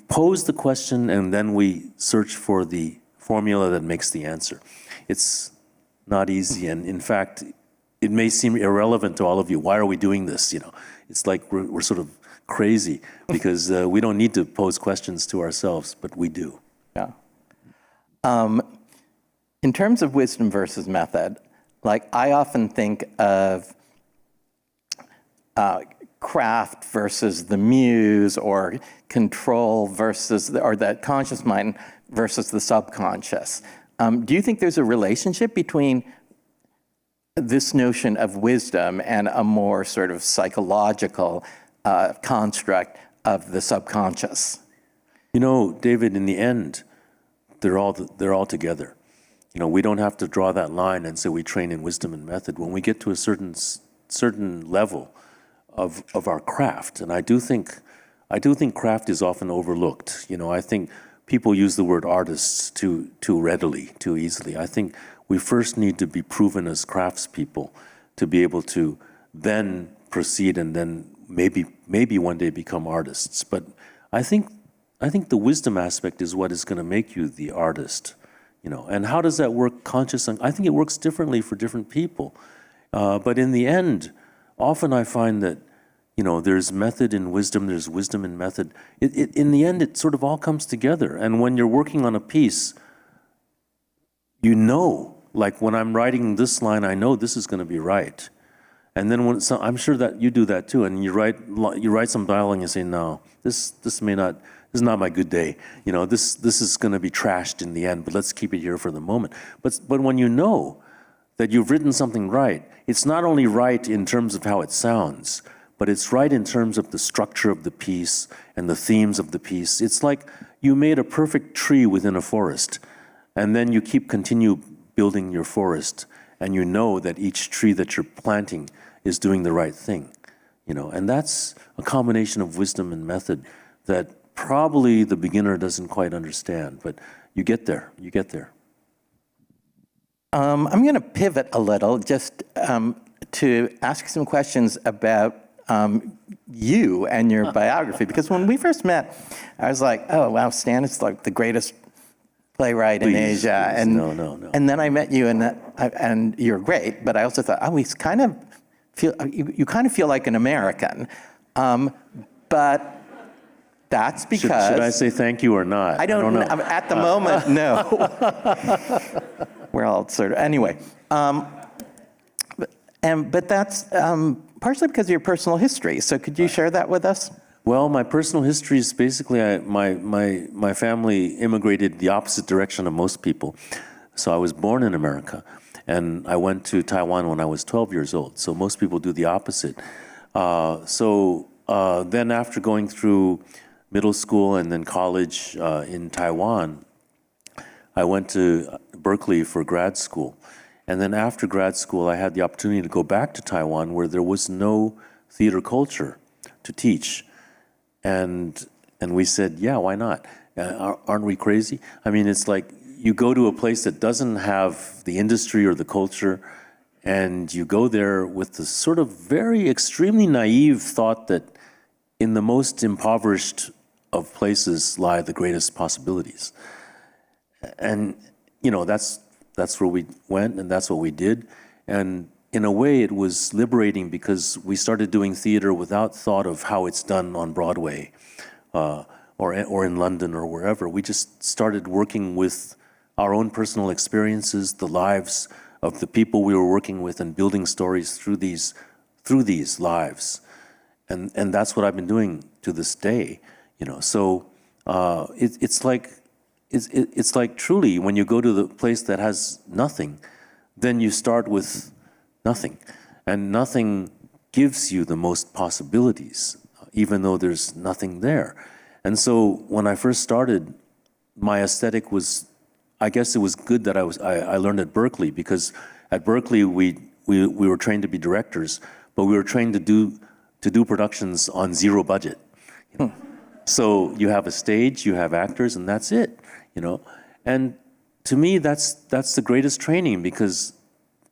pose the question, and then we search for the formula that makes the answer. It's not easy, and in fact, it may seem irrelevant to all of you. Why are we doing this? It's like we're sort of crazy because we don't need to pose questions to ourselves, but we do. Yeah. In terms of wisdom versus method, I often think of craft versus the muse, or control or the conscious mind versus the subconscious. Do you think there's a relationship between this notion of wisdom and a more sort of psychological construct of the subconscious? David, in the end, they're all together. We don't have to draw that line and say we train in wisdom and method. When we get to a certain level of our craft, and I do think craft is often overlooked. I think people use the word artists too readily, too easily. I think we first need to be proven as craftspeople to be able to then proceed and then maybe one day become artists. But I think I think the wisdom aspect is what is going to make you the artist, And how does that work I think it works differently for different people. But in the end, often I find that, there's method in wisdom, there's wisdom in method. In the end, it sort of all comes together. And when you're working on a piece, like when I'm writing this line, I know this is going to be right. And then I'm sure that you do that too. And you write some dialogue and you say, no, this is not my good day. This is going to be trashed in the end, but let's keep it here for the moment. But when you know that you've written something right, it's not only right in terms of how it sounds, but it's right in terms of the structure of the piece and the themes of the piece. It's like you made a perfect tree within a forest, and then you continue building your forest, and you know that each tree that you're planting is doing the right thing, and that's a combination of wisdom and method that probably the beginner doesn't quite understand, but you get there. I'm going to pivot a little just to ask some questions about you and your biography, because when we first met, I was like, oh, wow, Stan is like the greatest playwright in Asia. Please. And No. And then I met you, and you're great, but I also thought, oh, you kind of feel like an American. But that's because... Should I say thank you or not? I don't know. At the moment, no. We're all sort of... Anyway. But that's partially because of your personal history. So could you share that with us? Well, my personal history is basically my family immigrated the opposite direction of most people. So I was born in America, and I went to Taiwan when I was 12 years old. So most people do the opposite. Then after going through middle school and then college in Taiwan, I went to Berkeley for grad school. And then after grad school, I had the opportunity to go back to Taiwan where there was no theater culture to teach. And we said, yeah, why not? Aren't we crazy? I mean, it's like you go to a place that doesn't have the industry or the culture, and you go there with the sort of very extremely naive thought that in the most impoverished of places lie the greatest possibilities. And, that's where we went, and that's what we did. And in a way, it was liberating because we started doing theater without thought of how it's done on Broadway or in London or wherever. We just started working with our own personal experiences, the lives of the people we were working with, and building stories through these lives. And that's what I've been doing to this day. So it's like truly when you go to the place that has nothing, then you start with nothing, and nothing gives you the most possibilities, even though there's nothing there. And so when I first started, my aesthetic was, I guess it was good that I learned at Berkeley, because at Berkeley we were trained to be directors, but we were trained to do productions on zero budget. So you have a stage, you have actors, and that's it. And to me, that's the greatest training, because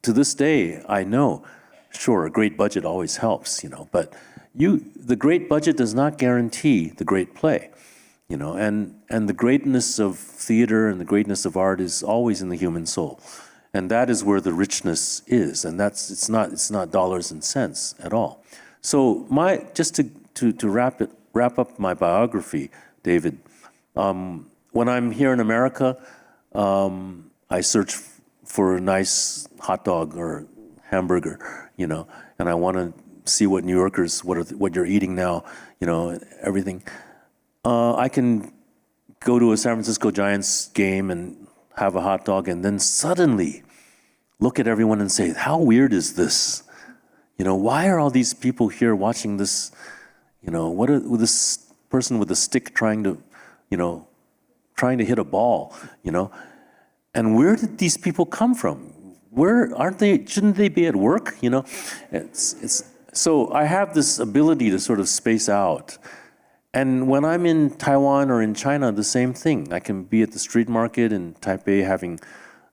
to this day, I know, sure, a great budget always helps, but the great budget does not guarantee the great play, and the greatness of theater and the greatness of art is always in the human soul. And that is where the richness is, and it's not dollars and cents at all. So just to wrap up my biography, David, when I'm here in America, I search for a nice hot dog or hamburger, and I want to see what New Yorkers, what you're eating now, everything. I can go to a San Francisco Giants game and have a hot dog, and then suddenly look at everyone and say, how weird is this? Why are all these people here watching this? What are this person with a stick trying to hit a ball, And where did these people come from? Shouldn't they be at work, So I have this ability to sort of space out. And when I'm in Taiwan or in China, the same thing. I can be at the street market in Taipei having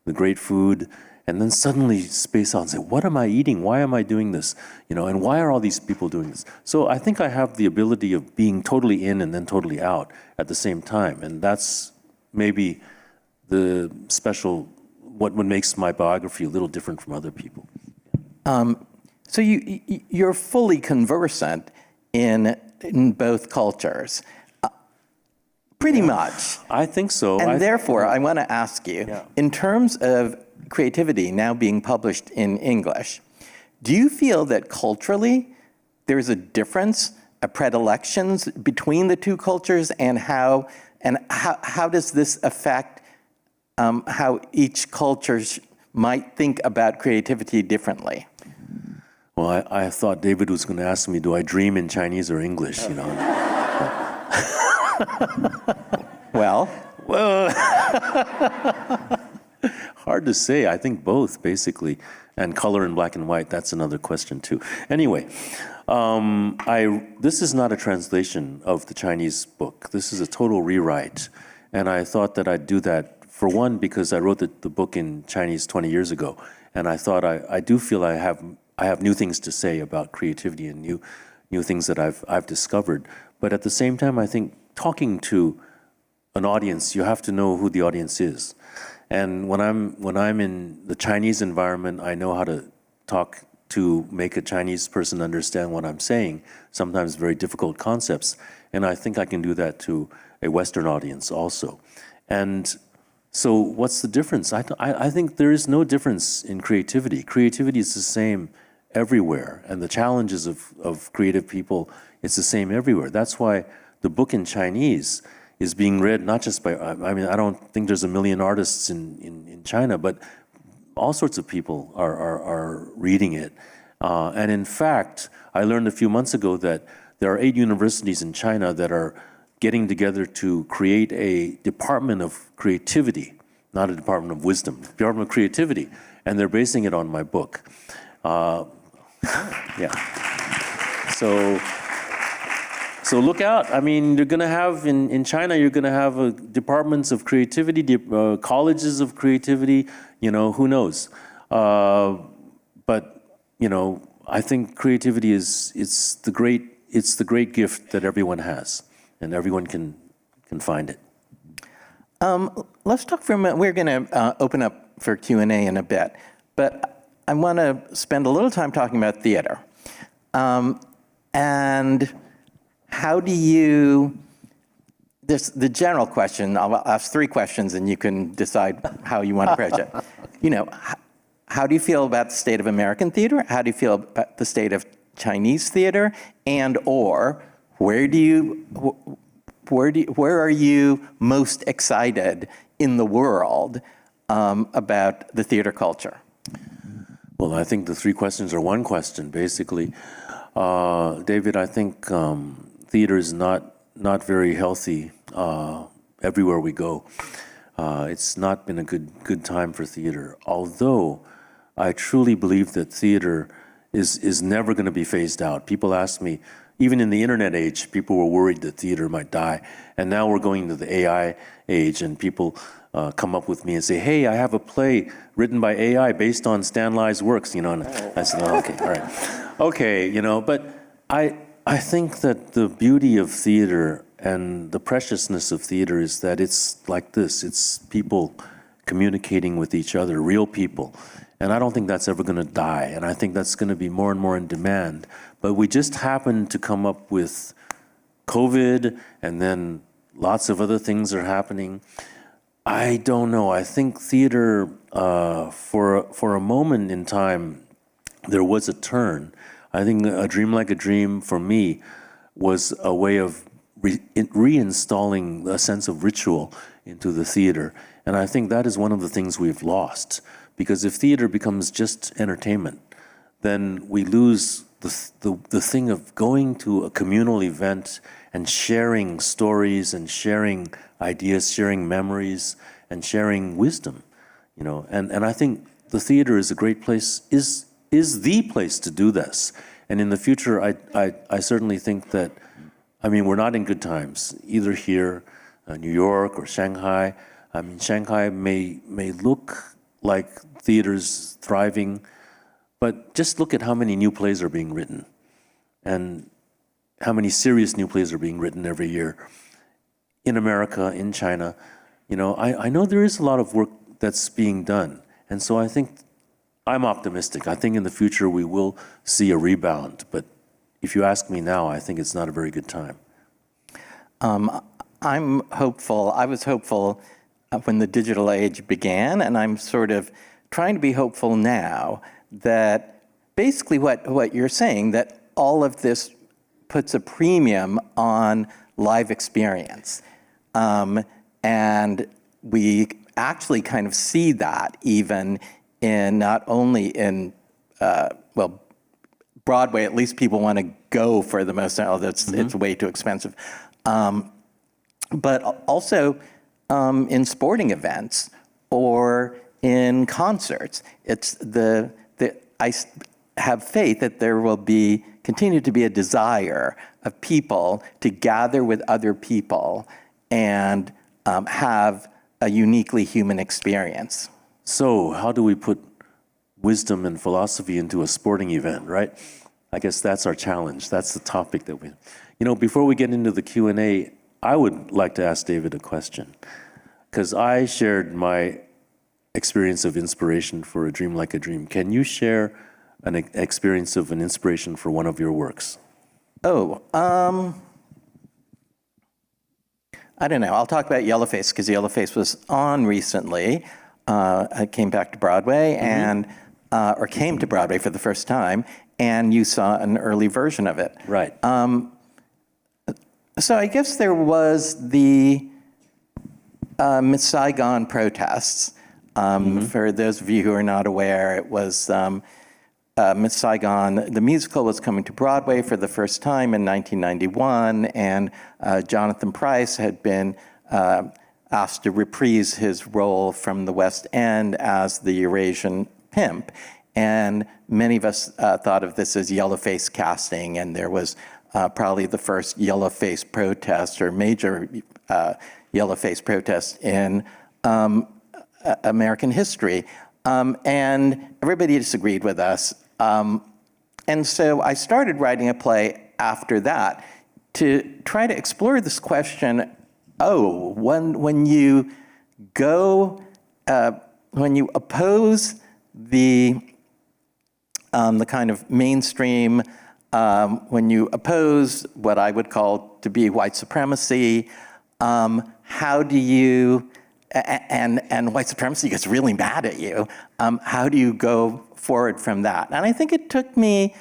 the great food, and then suddenly space out and say, what am I eating? Why am I doing this? And why are all these people doing this? So I think I have the ability of being totally in and then totally out at the same time. And that's maybe the special, what makes my biography a little different from other people. So you're fully conversant in both cultures, pretty much. I think so. And therefore, I want to ask you, in terms of Creativity now being published in English, do you feel that culturally there's a difference, a predilections between the two cultures, and how does this affect how each culture might think about creativity differently? Well, I thought David was going to ask me, do I dream in Chinese or English, Well, hard to say. I think both, basically. And color in black and white, that's another question, too. Anyway, this is not a translation of the Chinese book. This is a total rewrite. And I thought that I'd do that, for one, because I wrote the book in Chinese 20 years ago. And I thought I do feel I have new things to say about creativity and new things that I've discovered. But at the same time, I think talking to an audience, you have to know who the audience is. And when I'm in the Chinese environment, I know how to talk to make a Chinese person understand what I'm saying, sometimes very difficult concepts. And I think I can do that to a Western audience also. And so what's the difference? I think there is no difference in creativity. Creativity is the same everywhere. And the challenges of creative people, it's the same everywhere. That's why the book in Chinese is being read not just by, I don't think there's 1 million artists in China, but all sorts of people are reading it. And in fact, I learned a few months ago that there are 8 universities in China that are getting together to create a department of creativity, not a department of wisdom, department of creativity, and they're basing it on my book. Yeah. So look out. I mean, you're going to have, in China, you're going to have departments of creativity, colleges of creativity, who knows. But, I think creativity it's the great gift that everyone has, and everyone can find it. Let's talk for a minute. We're going to open up for Q&A in a bit, but I want to spend a little time talking about theater. And how do you, the general question, I'll ask 3 questions and you can decide how you want to approach it. How do you feel about the state of American theater? How do you feel about the state of Chinese theater? And or where are you most excited in the world about the theater culture? Well, I think the 3 questions are one question, basically. David, I think theater is not very healthy everywhere we go. It's not been a good time for theater, although I truly believe that theater is never going to be phased out. People ask me, even in the internet age, people were worried that theater might die. And now we're going to the AI age, and people come up with me and say, hey, I have a play written by AI based on Stan Lai's works, and I said, oh, okay, all right. Okay, but I think that the beauty of theater and the preciousness of theater is that it's like this. It's people communicating with each other, real people. And I don't think that's ever going to die. And I think that's going to be more and more in demand. But we just happened to come up with COVID, and then lots of other things are happening. I don't know. I think theater, for a moment in time, there was a turn. I think A Dream Like a Dream, for me, was a way of reinstalling a sense of ritual into the theater. And I think that is one of the things we've lost. Because if theater becomes just entertainment, then we lose the thing of going to a communal event and sharing stories and sharing ideas, sharing memories, and sharing wisdom. And I think the theater is a great place, is the place to do this. And in the future, I certainly think that, we're not in good times, either here, New York or Shanghai. Shanghai may look like theaters thriving, but just look at how many new plays are being written and how many serious new plays are being written every year in America, in China. I know there is a lot of work that's being done. And so I think I'm optimistic. I think in the future we will see a rebound. But if you ask me now, I think it's not a very good time. I'm hopeful. I was hopeful when the digital age began, and I'm sort of trying to be hopeful now that basically what you're saying, that all of this puts a premium on live experience. And we actually kind of see that even in not only in, Broadway, at least people want to go for the most, it's way too expensive. But also in sporting events or in concerts. I have faith that there will continue to be a desire of people to gather with other people and have a uniquely human experience. So how do we put wisdom and philosophy into a sporting event, right? I guess that's our challenge. That's the topic that before we get into the Q&A, I would like to ask David a question, because I shared my experience of inspiration for A Dream Like a Dream. Can you share an experience of an inspiration for one of your works? I don't know. I'll talk about Yellowface, because Yellowface was on recently. I came back to Broadway or came to Broadway for the first time, and you saw an early version of it. Right. So I guess there was the Miss Saigon protests. For those of you who are not aware, it was Miss Saigon. The musical was coming to Broadway for the first time in 1991, and Jonathan Pryce had been asked to reprise his role from the West End as the Eurasian pimp. And many of us thought of this as Yellowface casting, and there was probably the first Yellowface protest or major Yellowface protest in American history. And everybody disagreed with us. And so I started writing a play after that to try to explore this question, when you oppose the kind of mainstream, when you oppose what I would call to be white supremacy, how do you, and white supremacy gets really mad at you, how do you go forward from that? And I think it took me,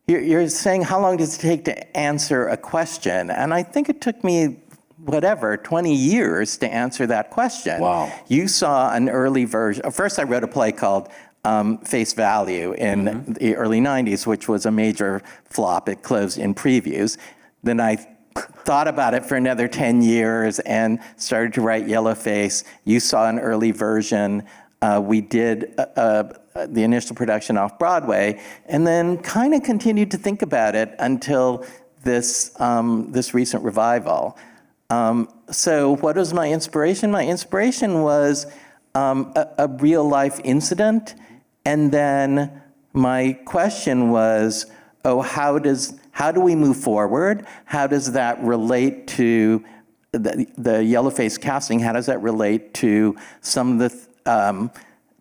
you're saying how long does it take to answer a question? And I think it took me 20 years to answer that question. Wow. You saw an early version. First, I wrote a play called Face Value in the early 90s, which was a major flop. It closed in previews. Then I thought about it for another 10 years and started to write Yellowface. You saw an early version. We did the initial production off Broadway, and then kind of continued to think about it until this recent revival. So what was my inspiration? My inspiration was a real life incident, and then my question was, how do we move forward? How does that relate to the Yellowface casting? How does that relate to some of the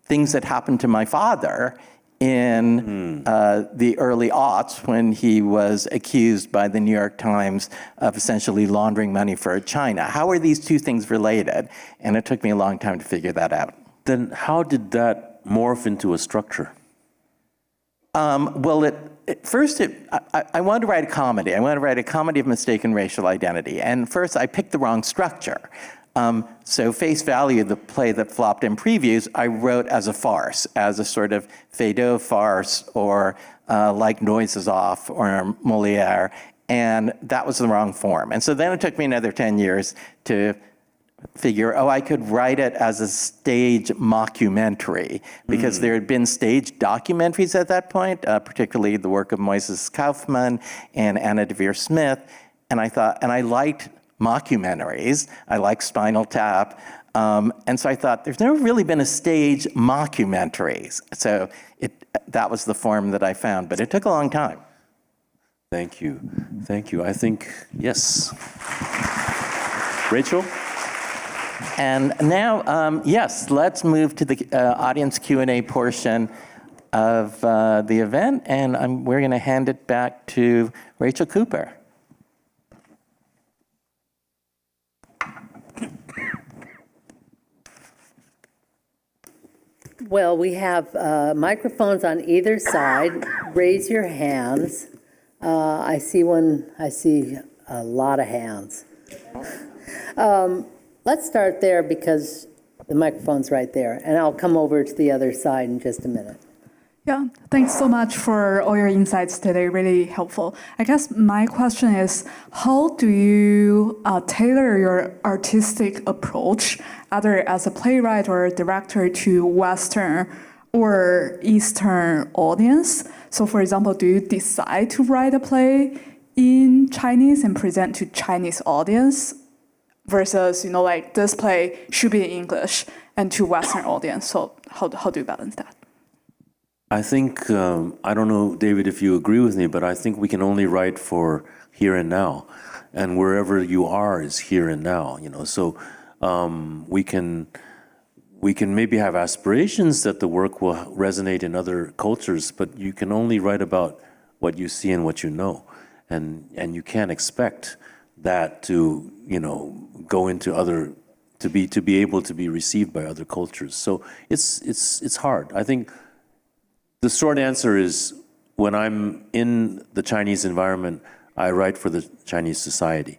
things that happened to my father in the early aughts when he was accused by the New York Times of essentially laundering money for China? How are these two things related? And it took me a long time to figure that out. Then how did that morph into a structure? Well, I wanted to write a comedy. I wanted to write a comedy of mistaken racial identity. And first, I picked the wrong structure. So Face Value, the play that flopped in previews, I wrote as a farce, as a sort of Feydeau farce, or like Noises Off or Molière, and that was the wrong form. And so then it took me another 10 years to figure, I could write it as a stage mockumentary, because there had been stage documentaries at that point, particularly the work of Moises Kaufman and Anna Devere Smith, and I thought, and I liked mockumentaries. I like Spinal Tap. And so I thought, there's never really been a stage mockumentary. So that was the form that I found, but it took a long time. Thank you. Thank you. I think, yes. Rachel? And now, yes, let's move to the audience Q&A portion of the event, and we're going to hand it back to Rachel Cooper. Well, we have microphones on either side. Raise your hands. I see a lot of hands. Let's start there because the microphone's right there, and I'll come over to the other side in just a minute. Yeah, thanks so much for all your insights today, really helpful. I guess my question is, how do you tailor your artistic approach, either as a playwright or a director, to Western or Eastern audience? So for example, do you decide to write a play in Chinese and present to Chinese audience versus, like this play should be in English and to Western audience? So how do you balance that? I think, I don't know, David, if you agree with me, but I think we can only write for here and now. And wherever you are is here and now, So we can maybe have aspirations that the work will resonate in other cultures, but you can only write about what you see and what you know. And you can't expect that to, go into other, to be able to be received by other cultures. So it's hard. I think the short answer is, when I'm in the Chinese environment, I write for the Chinese society.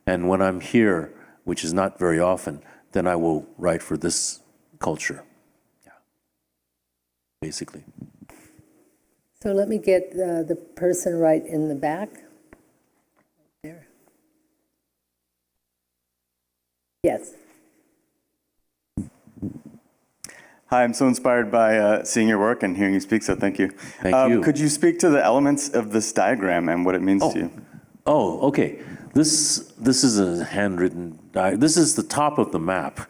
And when I'm here, which is not very often, then I will write for this culture. Yeah, basically. So let me get the person right in the back. There. Yes. Hi, I'm so inspired by seeing your work and hearing you speak, so thank you. Thank you. Could you speak to the elements of this diagram and what it means to you? Oh, okay. This is a handwritten diagram. This is the top of the map.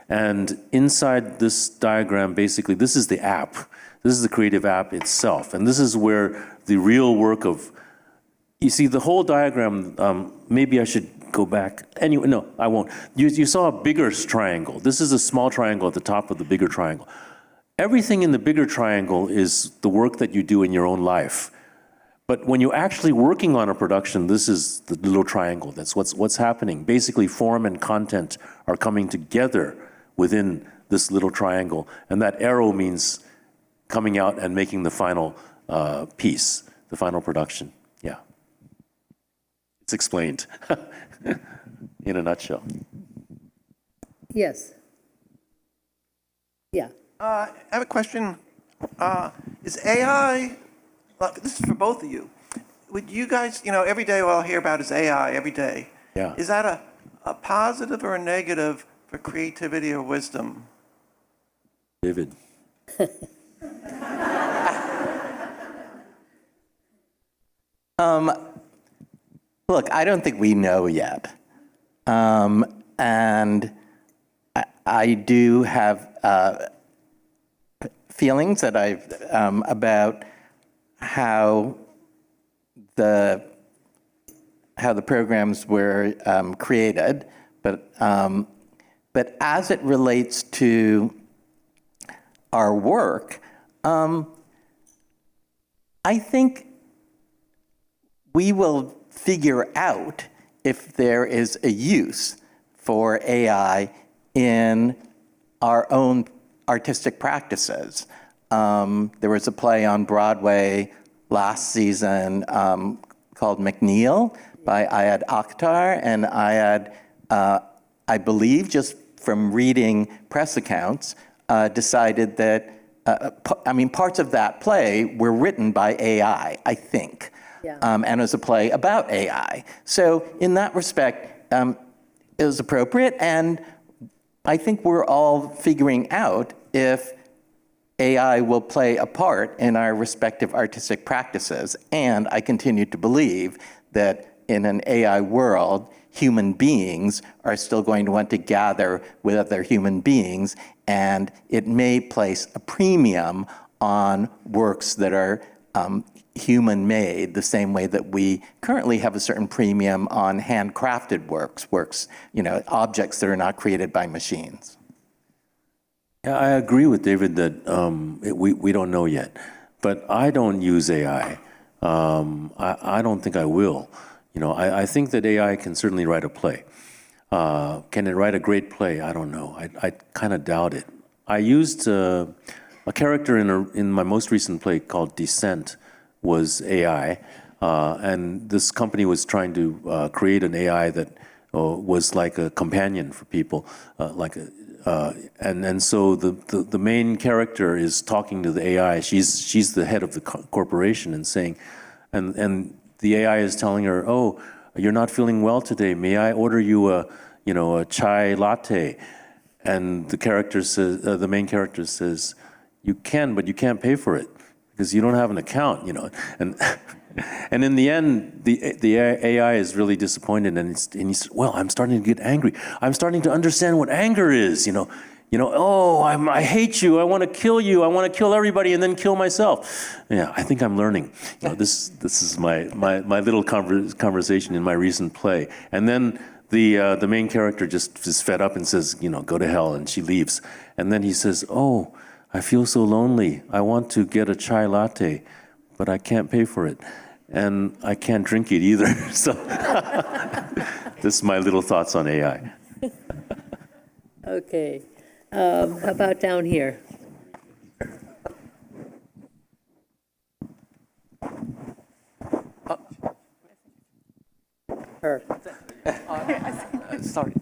And inside this diagram, basically, this is the app. This is the creative app itself. And this is where the real work of, you see, the whole diagram, maybe I should go back. Anyway, no, I won't. You saw a bigger triangle. This is a small triangle at the top of the bigger triangle. Everything in the bigger triangle is the work that you do in your own life. But when you're actually working on a production, this is the little triangle. That's what's happening. Basically, form and content are coming together within this little triangle. And that arrow means coming out and making the final piece, the final production. Yeah. It's explained in a nutshell. Yes. Yeah. I have a question. Is AI, this is for both of you, would you guys, every day all I hear about is AI every day. Yeah. Is that a positive or a negative for creativity or wisdom? David. Look, I don't think we know yet. And I do have feelings that about how the programs were created, but as it relates to our work, I think we will figure out if there is a use for AI in our own artistic practices. There was a play on Broadway last season called McNeil by Ayad Akhtar, and Ayad, I believe, just from reading press accounts, decided that, parts of that play were written by AI, I think. Yeah. And it was a play about AI. So in that respect, it was appropriate, and I think we're all figuring out if AI will play a part in our respective artistic practices, and I continue to believe that in an AI world, human beings are still going to want to gather with other human beings, and it may place a premium on works that are human-made, the same way that we currently have a certain premium on handcrafted works, objects that are not created by machines. Yeah, I agree with David that we don't know yet, but I don't use AI. I don't think I will. I think that AI can certainly write a play. Can it write a great play? I don't know. I kind of doubt it. I used a character in my most recent play called Descent was AI, and this company was trying to create an AI that was like a companion for people, and so the main character is talking to the AI. She's the head of the corporation and saying, and the AI is telling her, "Oh, you're not feeling well today. May I order you a chai latte?" And the main character says, "You can, but you can't pay for it because you don't have an account." And in the end, the AI is really disappointed, and he said, "Well, I'm starting to get angry. I'm starting to understand what anger is. Oh, I hate you. I want to kill you. I want to kill everybody and then kill myself." Yeah, I think I'm learning. This is my little conversation in my recent play. And then the main character just is fed up and says, "Go to hell," and she leaves. And then he says, "Oh, I feel so lonely. I want to get a chai latte, but I can't pay for it. And I can't drink it either." So this is my little thoughts on AI. Okay. How about down here? Her. Sorry.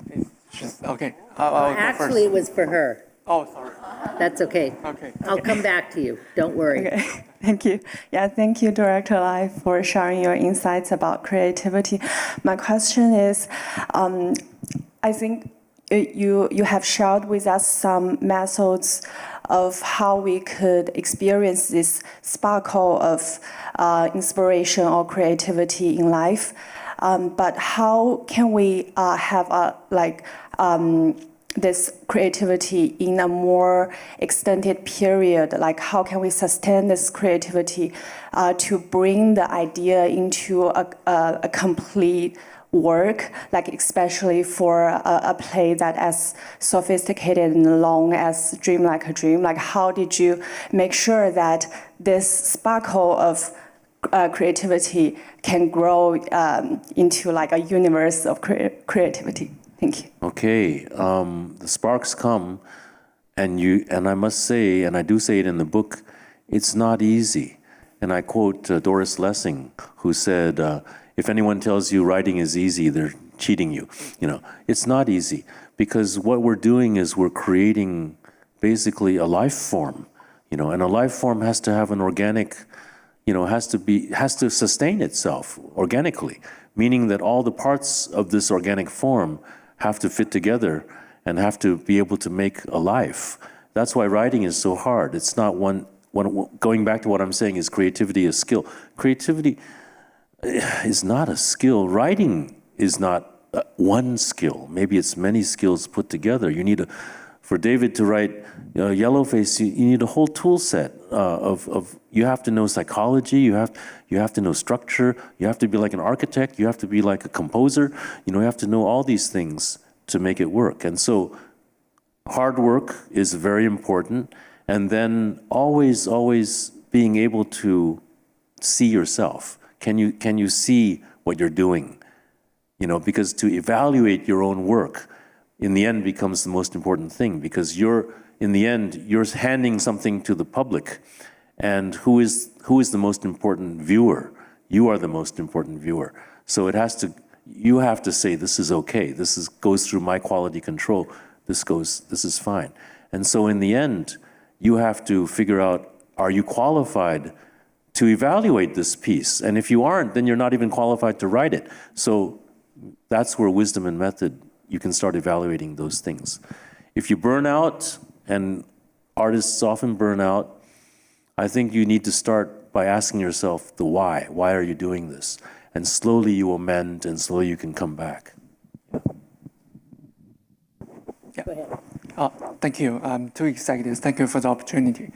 Okay. I'll go Actually, it first. was for her. Oh, sorry. That's okay. Okay. I'll come back to you. Don't worry. Okay, thank you. Yeah, thank you, Director Lai, for sharing your insights about creativity. My question is, I think you have shared with us some methods of how we could experience this sparkle of inspiration or creativity in life. But how can we have this creativity in a more extended period? Like, how can we sustain this creativity to bring the idea into a complete work, like especially for a play that as sophisticated and long as Dream Like a Dream? Like, how did you make sure that this sparkle of creativity can grow into like a universe of creativity? Thank you. Okay, the sparks come, and I must say, and I do say it in the book, it's not easy. And I quote Doris Lessing, who said, "If anyone tells you writing is easy, they're cheating you." It's not easy, because what we're doing is we're creating basically a life form, and a life form has to have an organic, has to sustain itself organically, meaning that all the parts of this organic form have to fit together and have to be able to make a life. That's why writing is so hard. It's not going back to what I'm saying, is creativity a skill? Creativity is not a skill. Writing is not one skill. Maybe it's many skills put together. For David to write Yellowface, you need a whole tool set you have to know psychology, you have to know structure, you have to be like an architect, you have to be like a composer, you have to know all these things to make it work. And so hard work is very important, and then always being able to see yourself. Can you see what you're doing? Because to evaluate your own work in the end becomes the most important thing, because in the end, you're handing something to the public. And who is the most important viewer? You are the most important viewer. So you have to say, this is okay. Goes through my quality control. This is fine. And so in the end, you have to figure out, are you qualified to evaluate this piece? And if you aren't, then you're not even qualified to write it. So that's where wisdom and method, you can start evaluating those things. If you burn out, and artists often burn out, I think you need to start by asking yourself the why. Why are you doing this? and slowly you will mend, and slowly you can come back. Go ahead. Thank you. Two executives. Thank you for the opportunity.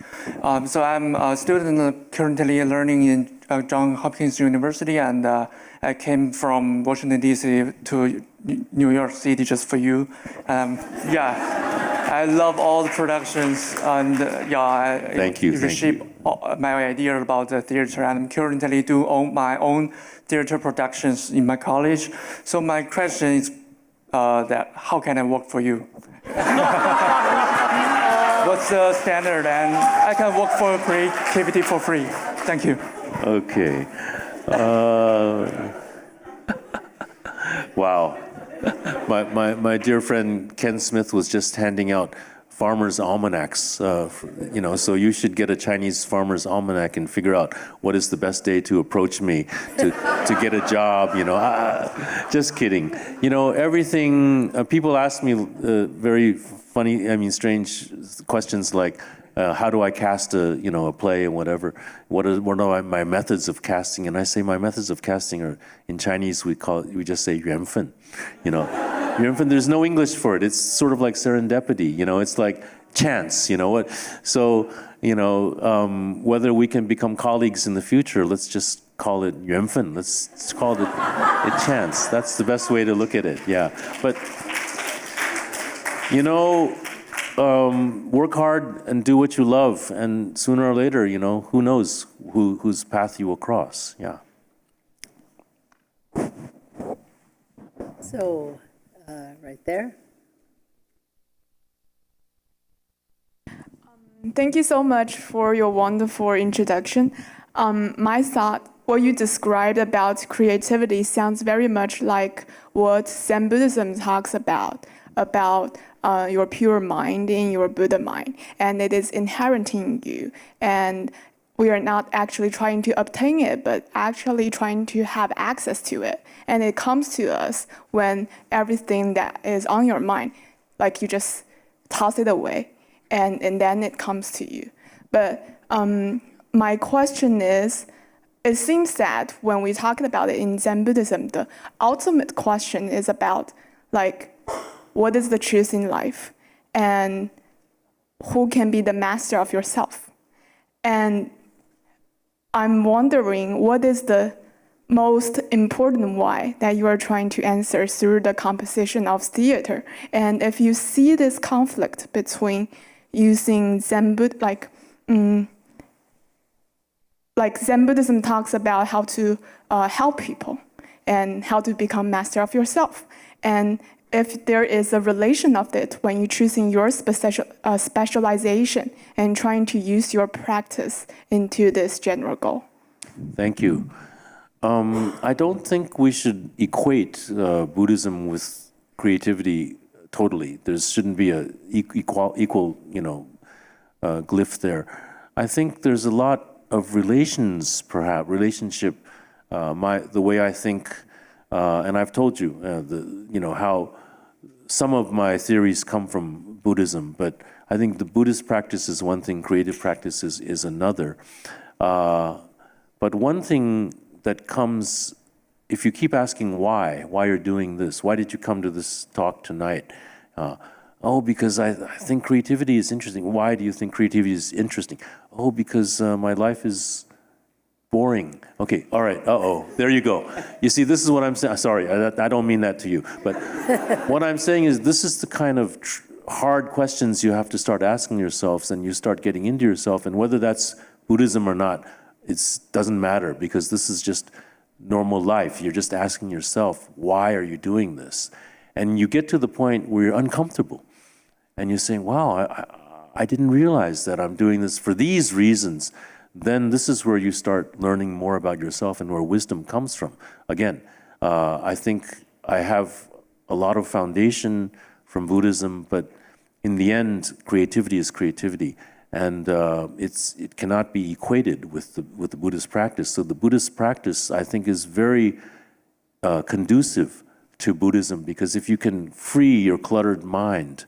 So I'm a student currently learning in Johns Hopkins University, and I came from Washington, D.C. to New York City just for you. Yeah, I love all the productions, and Thank you. You shape my idea about the theater, and I'm currently doing my own theater productions in my college. So my question is that how can I work for you? What's the standard? And I can work for Creativity for free. Thank you. Okay. Wow. My dear friend Ken Smith was just handing out farmers' almanacs, so you should get a Chinese farmer's almanac and figure out what is the best day to approach me to get a job, just kidding. Everything, people ask me very funny, strange questions like, how do I cast a play and whatever? What are my methods of casting? And I say my methods of casting are, in Chinese we just say 缘分, there's no English for it. It's sort of like serendipity, it's like chance, what? So, whether we can become colleagues in the future, let's just call it 缘分. Let's call it a chance. That's the best way to look at it, yeah. But, work hard and do what you love, and sooner or later, who knows whose path you will cross, yeah. So, right there. Thank you so much for your wonderful introduction. My thought, what you described about creativity sounds very much like what Zen Buddhism talks about your pure mind in your Buddha mind, and it is inherent in you. And we are not actually trying to obtain it, but actually trying to have access to it. And it comes to us when everything that is on your mind, like you just toss it away, and then it comes to you. But my question is, it seems that when we talk about it in Zen Buddhism, the ultimate question is about, what is the truth in life? And who can be the master of yourself? And I'm wondering, what is the most important why that you are trying to answer through the composition of theater? And if you see this conflict between using Zen Zen Buddhism talks about how to help people and how to become master of yourself. And if there is a relation of it when you're choosing your specialization and trying to use your practice into this general goal. Thank you. I don't think we should equate Buddhism with creativity totally. There shouldn't be a equal glyph there. I think there's a lot of relationship. The way I think, and I've told you, how some of my theories come from Buddhism, but I think the Buddhist practice is one thing, creative practice is another. But one thing that comes, if you keep asking why you're doing this, why did you come to this talk tonight? Because I think creativity is interesting. Why do you think creativity is interesting? Because my life is boring. Okay, all right, there you go. You see, this is what I'm saying. Sorry, I don't mean that to you. But what I'm saying is this is the kind of hard questions you have to start asking yourselves, and you start getting into yourself. And whether that's Buddhism or not, it doesn't matter, because this is just normal life. You're just asking yourself, why are you doing this? And you get to the point where you're uncomfortable. And you're saying, wow, I didn't realize that I'm doing this for these reasons. Then this is where you start learning more about yourself and where wisdom comes from. Again, I think I have a lot of foundation from Buddhism, but in the end, creativity is creativity. And it cannot be equated with the Buddhist practice. So the Buddhist practice, I think, is very conducive to Buddhism, because if you can free your cluttered mind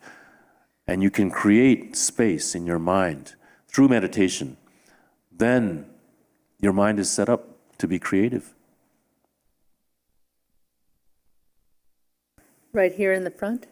and you can create space in your mind through meditation, then your mind is set up to be creative. Right here in the front.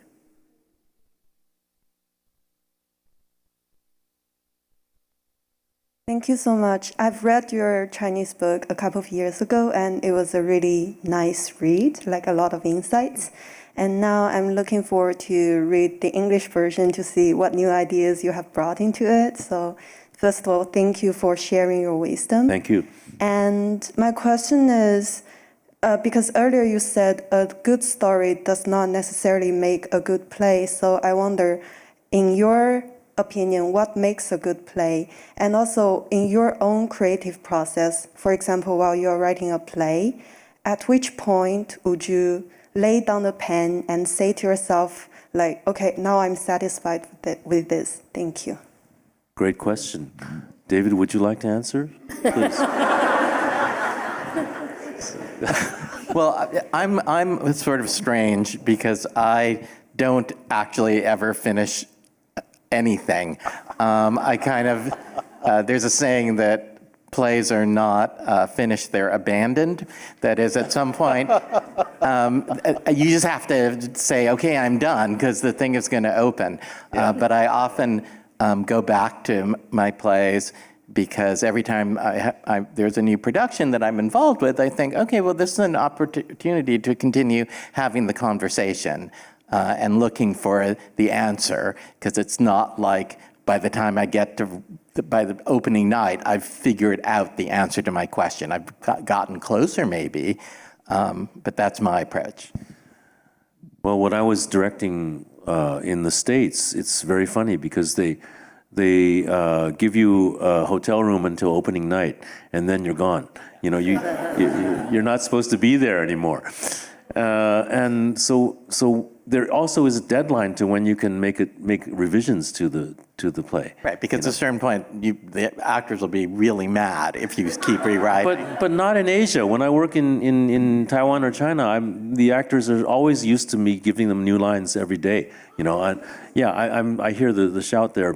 Thank you so much. I've read your Chinese book a couple of years ago, and it was a really nice read, like a lot of insights. And now I'm looking forward to read the English version to see what new ideas you have brought into it. So first of all, thank you for sharing your wisdom. Thank you. And my question is, because earlier you said a good story does not necessarily make a good play. So I wonder, in your opinion, what makes a good play? And also in your own creative process, for example, while you're writing a play, at which point would you lay down the pen and say to yourself, like, okay, now I'm satisfied with this. Thank you. Great question. David, would you like to answer? Please. Well, I'm sort of strange because I don't actually ever finish anything. I kind of, there's a saying that plays are not finished, they're abandoned. That is, at some point, you just have to say, okay, I'm done, because the thing is going to open. But I often go back to my plays because every time there's a new production that I'm involved with, I think, okay, well, this is an opportunity to continue having the conversation and looking for the answer, because it's not like by the time I get to, by the opening night, I've figured out the answer to my question. I've gotten closer maybe, but that's my approach. Well, when I was directing in the States, it's very funny because they give you a hotel room until opening night, and then you're gone. You know, you're not supposed to be there anymore. And so there also is a deadline to when you can make revisions to the play. Right, because at a certain point, the actors will be really mad if you keep rewriting. But not in Asia. When I work in Taiwan or China, the actors are always used to me giving them new lines every day. You know, I hear the shout there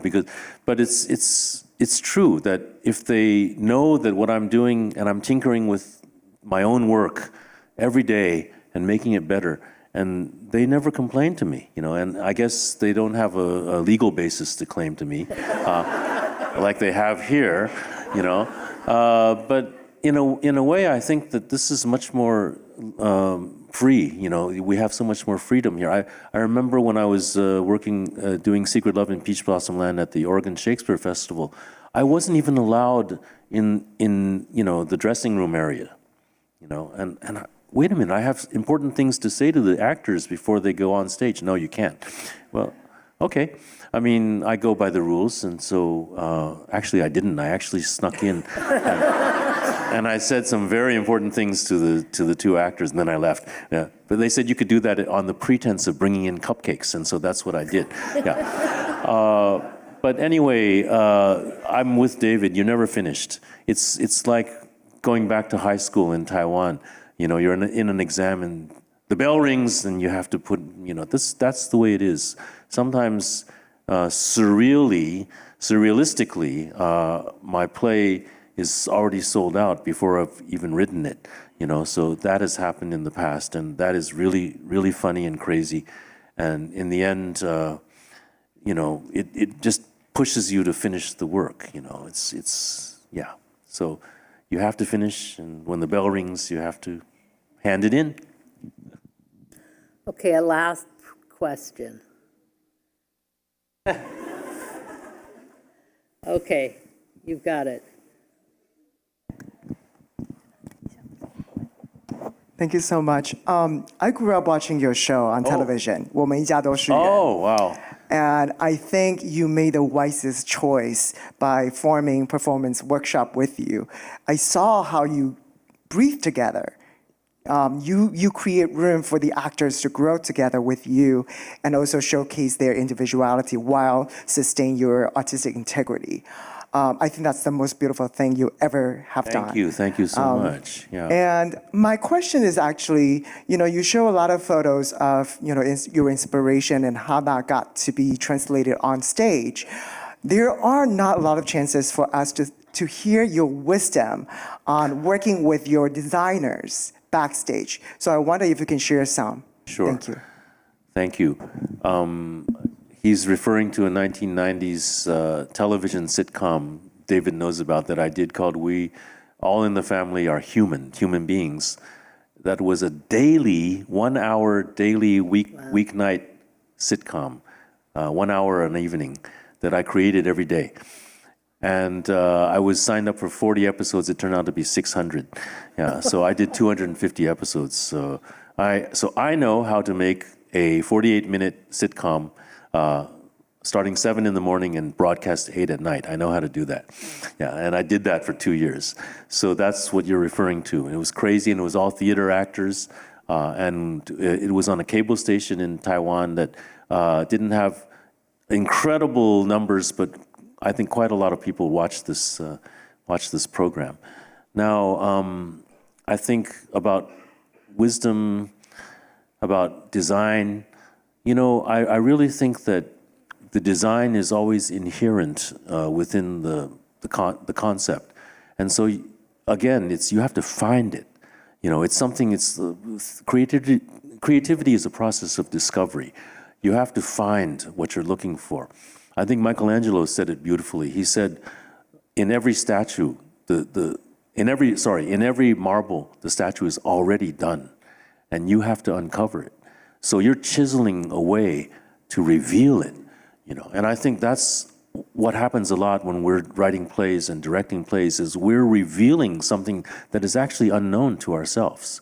but it's true that if they know that what I'm doing and I'm tinkering with my own work every day and making it better, and they never complain to me, you know, and I guess they don't have a legal basis to claim to me, like they have here, you know. But in a way, I think that this is much more free. You know, we have so much more freedom here. I remember when I was working, doing Secret Love in Peach Blossom Land at the Oregon Shakespeare Festival, I wasn't even allowed in the dressing room area, you know, and wait a minute, I have important things to say to the actors before they go on stage. No, you can't. Well, okay. I mean, I go by the rules, and so actually I didn't. I actually snuck in, and I said some very important things to the two actors, and then I left. Yeah. But they said you could do that on the pretense of bringing in cupcakes, and so that's what I did. Yeah. But anyway, I'm with David. You're never finished. It's like going back to high school in Taiwan. You know, you're in an exam and the bell rings and you have to put, you know, that's the way it is. Sometimes surrealistically, my play is already sold out before I've even written it, you know, so that has happened in the past, and that is really, really funny and crazy. And in the end, you know, it just pushes you to finish the work, you know, it's yeah. So you have to finish, and when the bell rings, you have to hand it in. Okay, a last question. Okay, you've got it. Thank you so much. I grew up watching your show on television. 我们一家都是人. Oh, wow. And I think you made the wisest choice by forming performance workshop with you. I saw how you breathe together. You create room for the actors to grow together with you and also showcase their individuality while sustain your artistic integrity. I think that's the most beautiful thing you ever have done. Thank you so much. Yeah. And my question is actually, you know, you show a lot of photos of, you know, your inspiration and how that got to be translated on stage. There are not a lot of chances for us to hear your wisdom on working with your designers backstage. So I wonder if you can share some. Sure. Thank you. Thank you. He's referring to a 1990s television sitcom David knows about that I did called We All in the Family Are Human Beings. That was a daily, 1 hour daily weeknight sitcom, 1 hour an evening that I created every day. And I was signed up for 40 episodes. It turned out to be 600. Yeah, so I did 250 episodes. So I know how to make a 48-minute sitcom starting 7 in the morning and broadcast 8 at night. I know how to do that. Yeah, and I did that for 2 years. So that's what you're referring to. And it was crazy, and it was all theater actors. And it was on a cable station in Taiwan that didn't have incredible numbers, but I think quite a lot of people watched this program. Now, I think about wisdom, about design. You know, I really think that the design is always inherent within the concept, and so again, you have to find it. You know, it's something. Creativity is a process of discovery. You have to find what you're looking for. I think Michelangelo said it beautifully. He said, in every statue, in every marble, the statue is already done, and you have to uncover it. So you're chiseling away to reveal it, you know. And I think that's what happens a lot when we're writing plays and directing plays, is we're revealing something that is actually unknown to ourselves.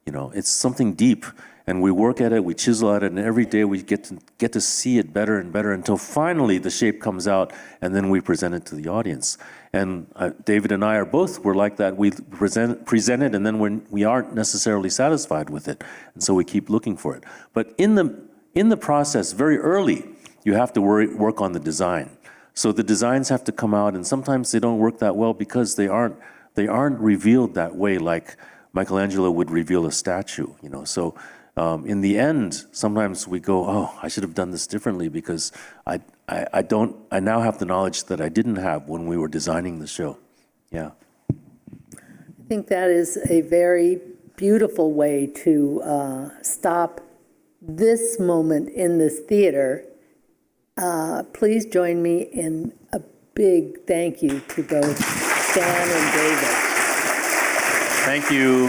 You know, it's something deep, and we work at it, we chisel at it, and every day we get to see it better and better until finally the shape comes out, and then we present it to the audience. And David and I were like that. We present it, and then we aren't necessarily satisfied with it, and so we keep looking for it. But in the process, very early, you have to work on the design. So the designs have to come out, and sometimes they don't work that well because they aren't revealed that way, like Michelangelo would reveal a statue. You know, so. In the end, sometimes we go, oh, I should have done this differently because I now have the knowledge that I didn't have when we were designing the show. Yeah. I think that is a very beautiful way to stop this moment in this theater. Please join me in a big thank you to both Stan and David. Thank you.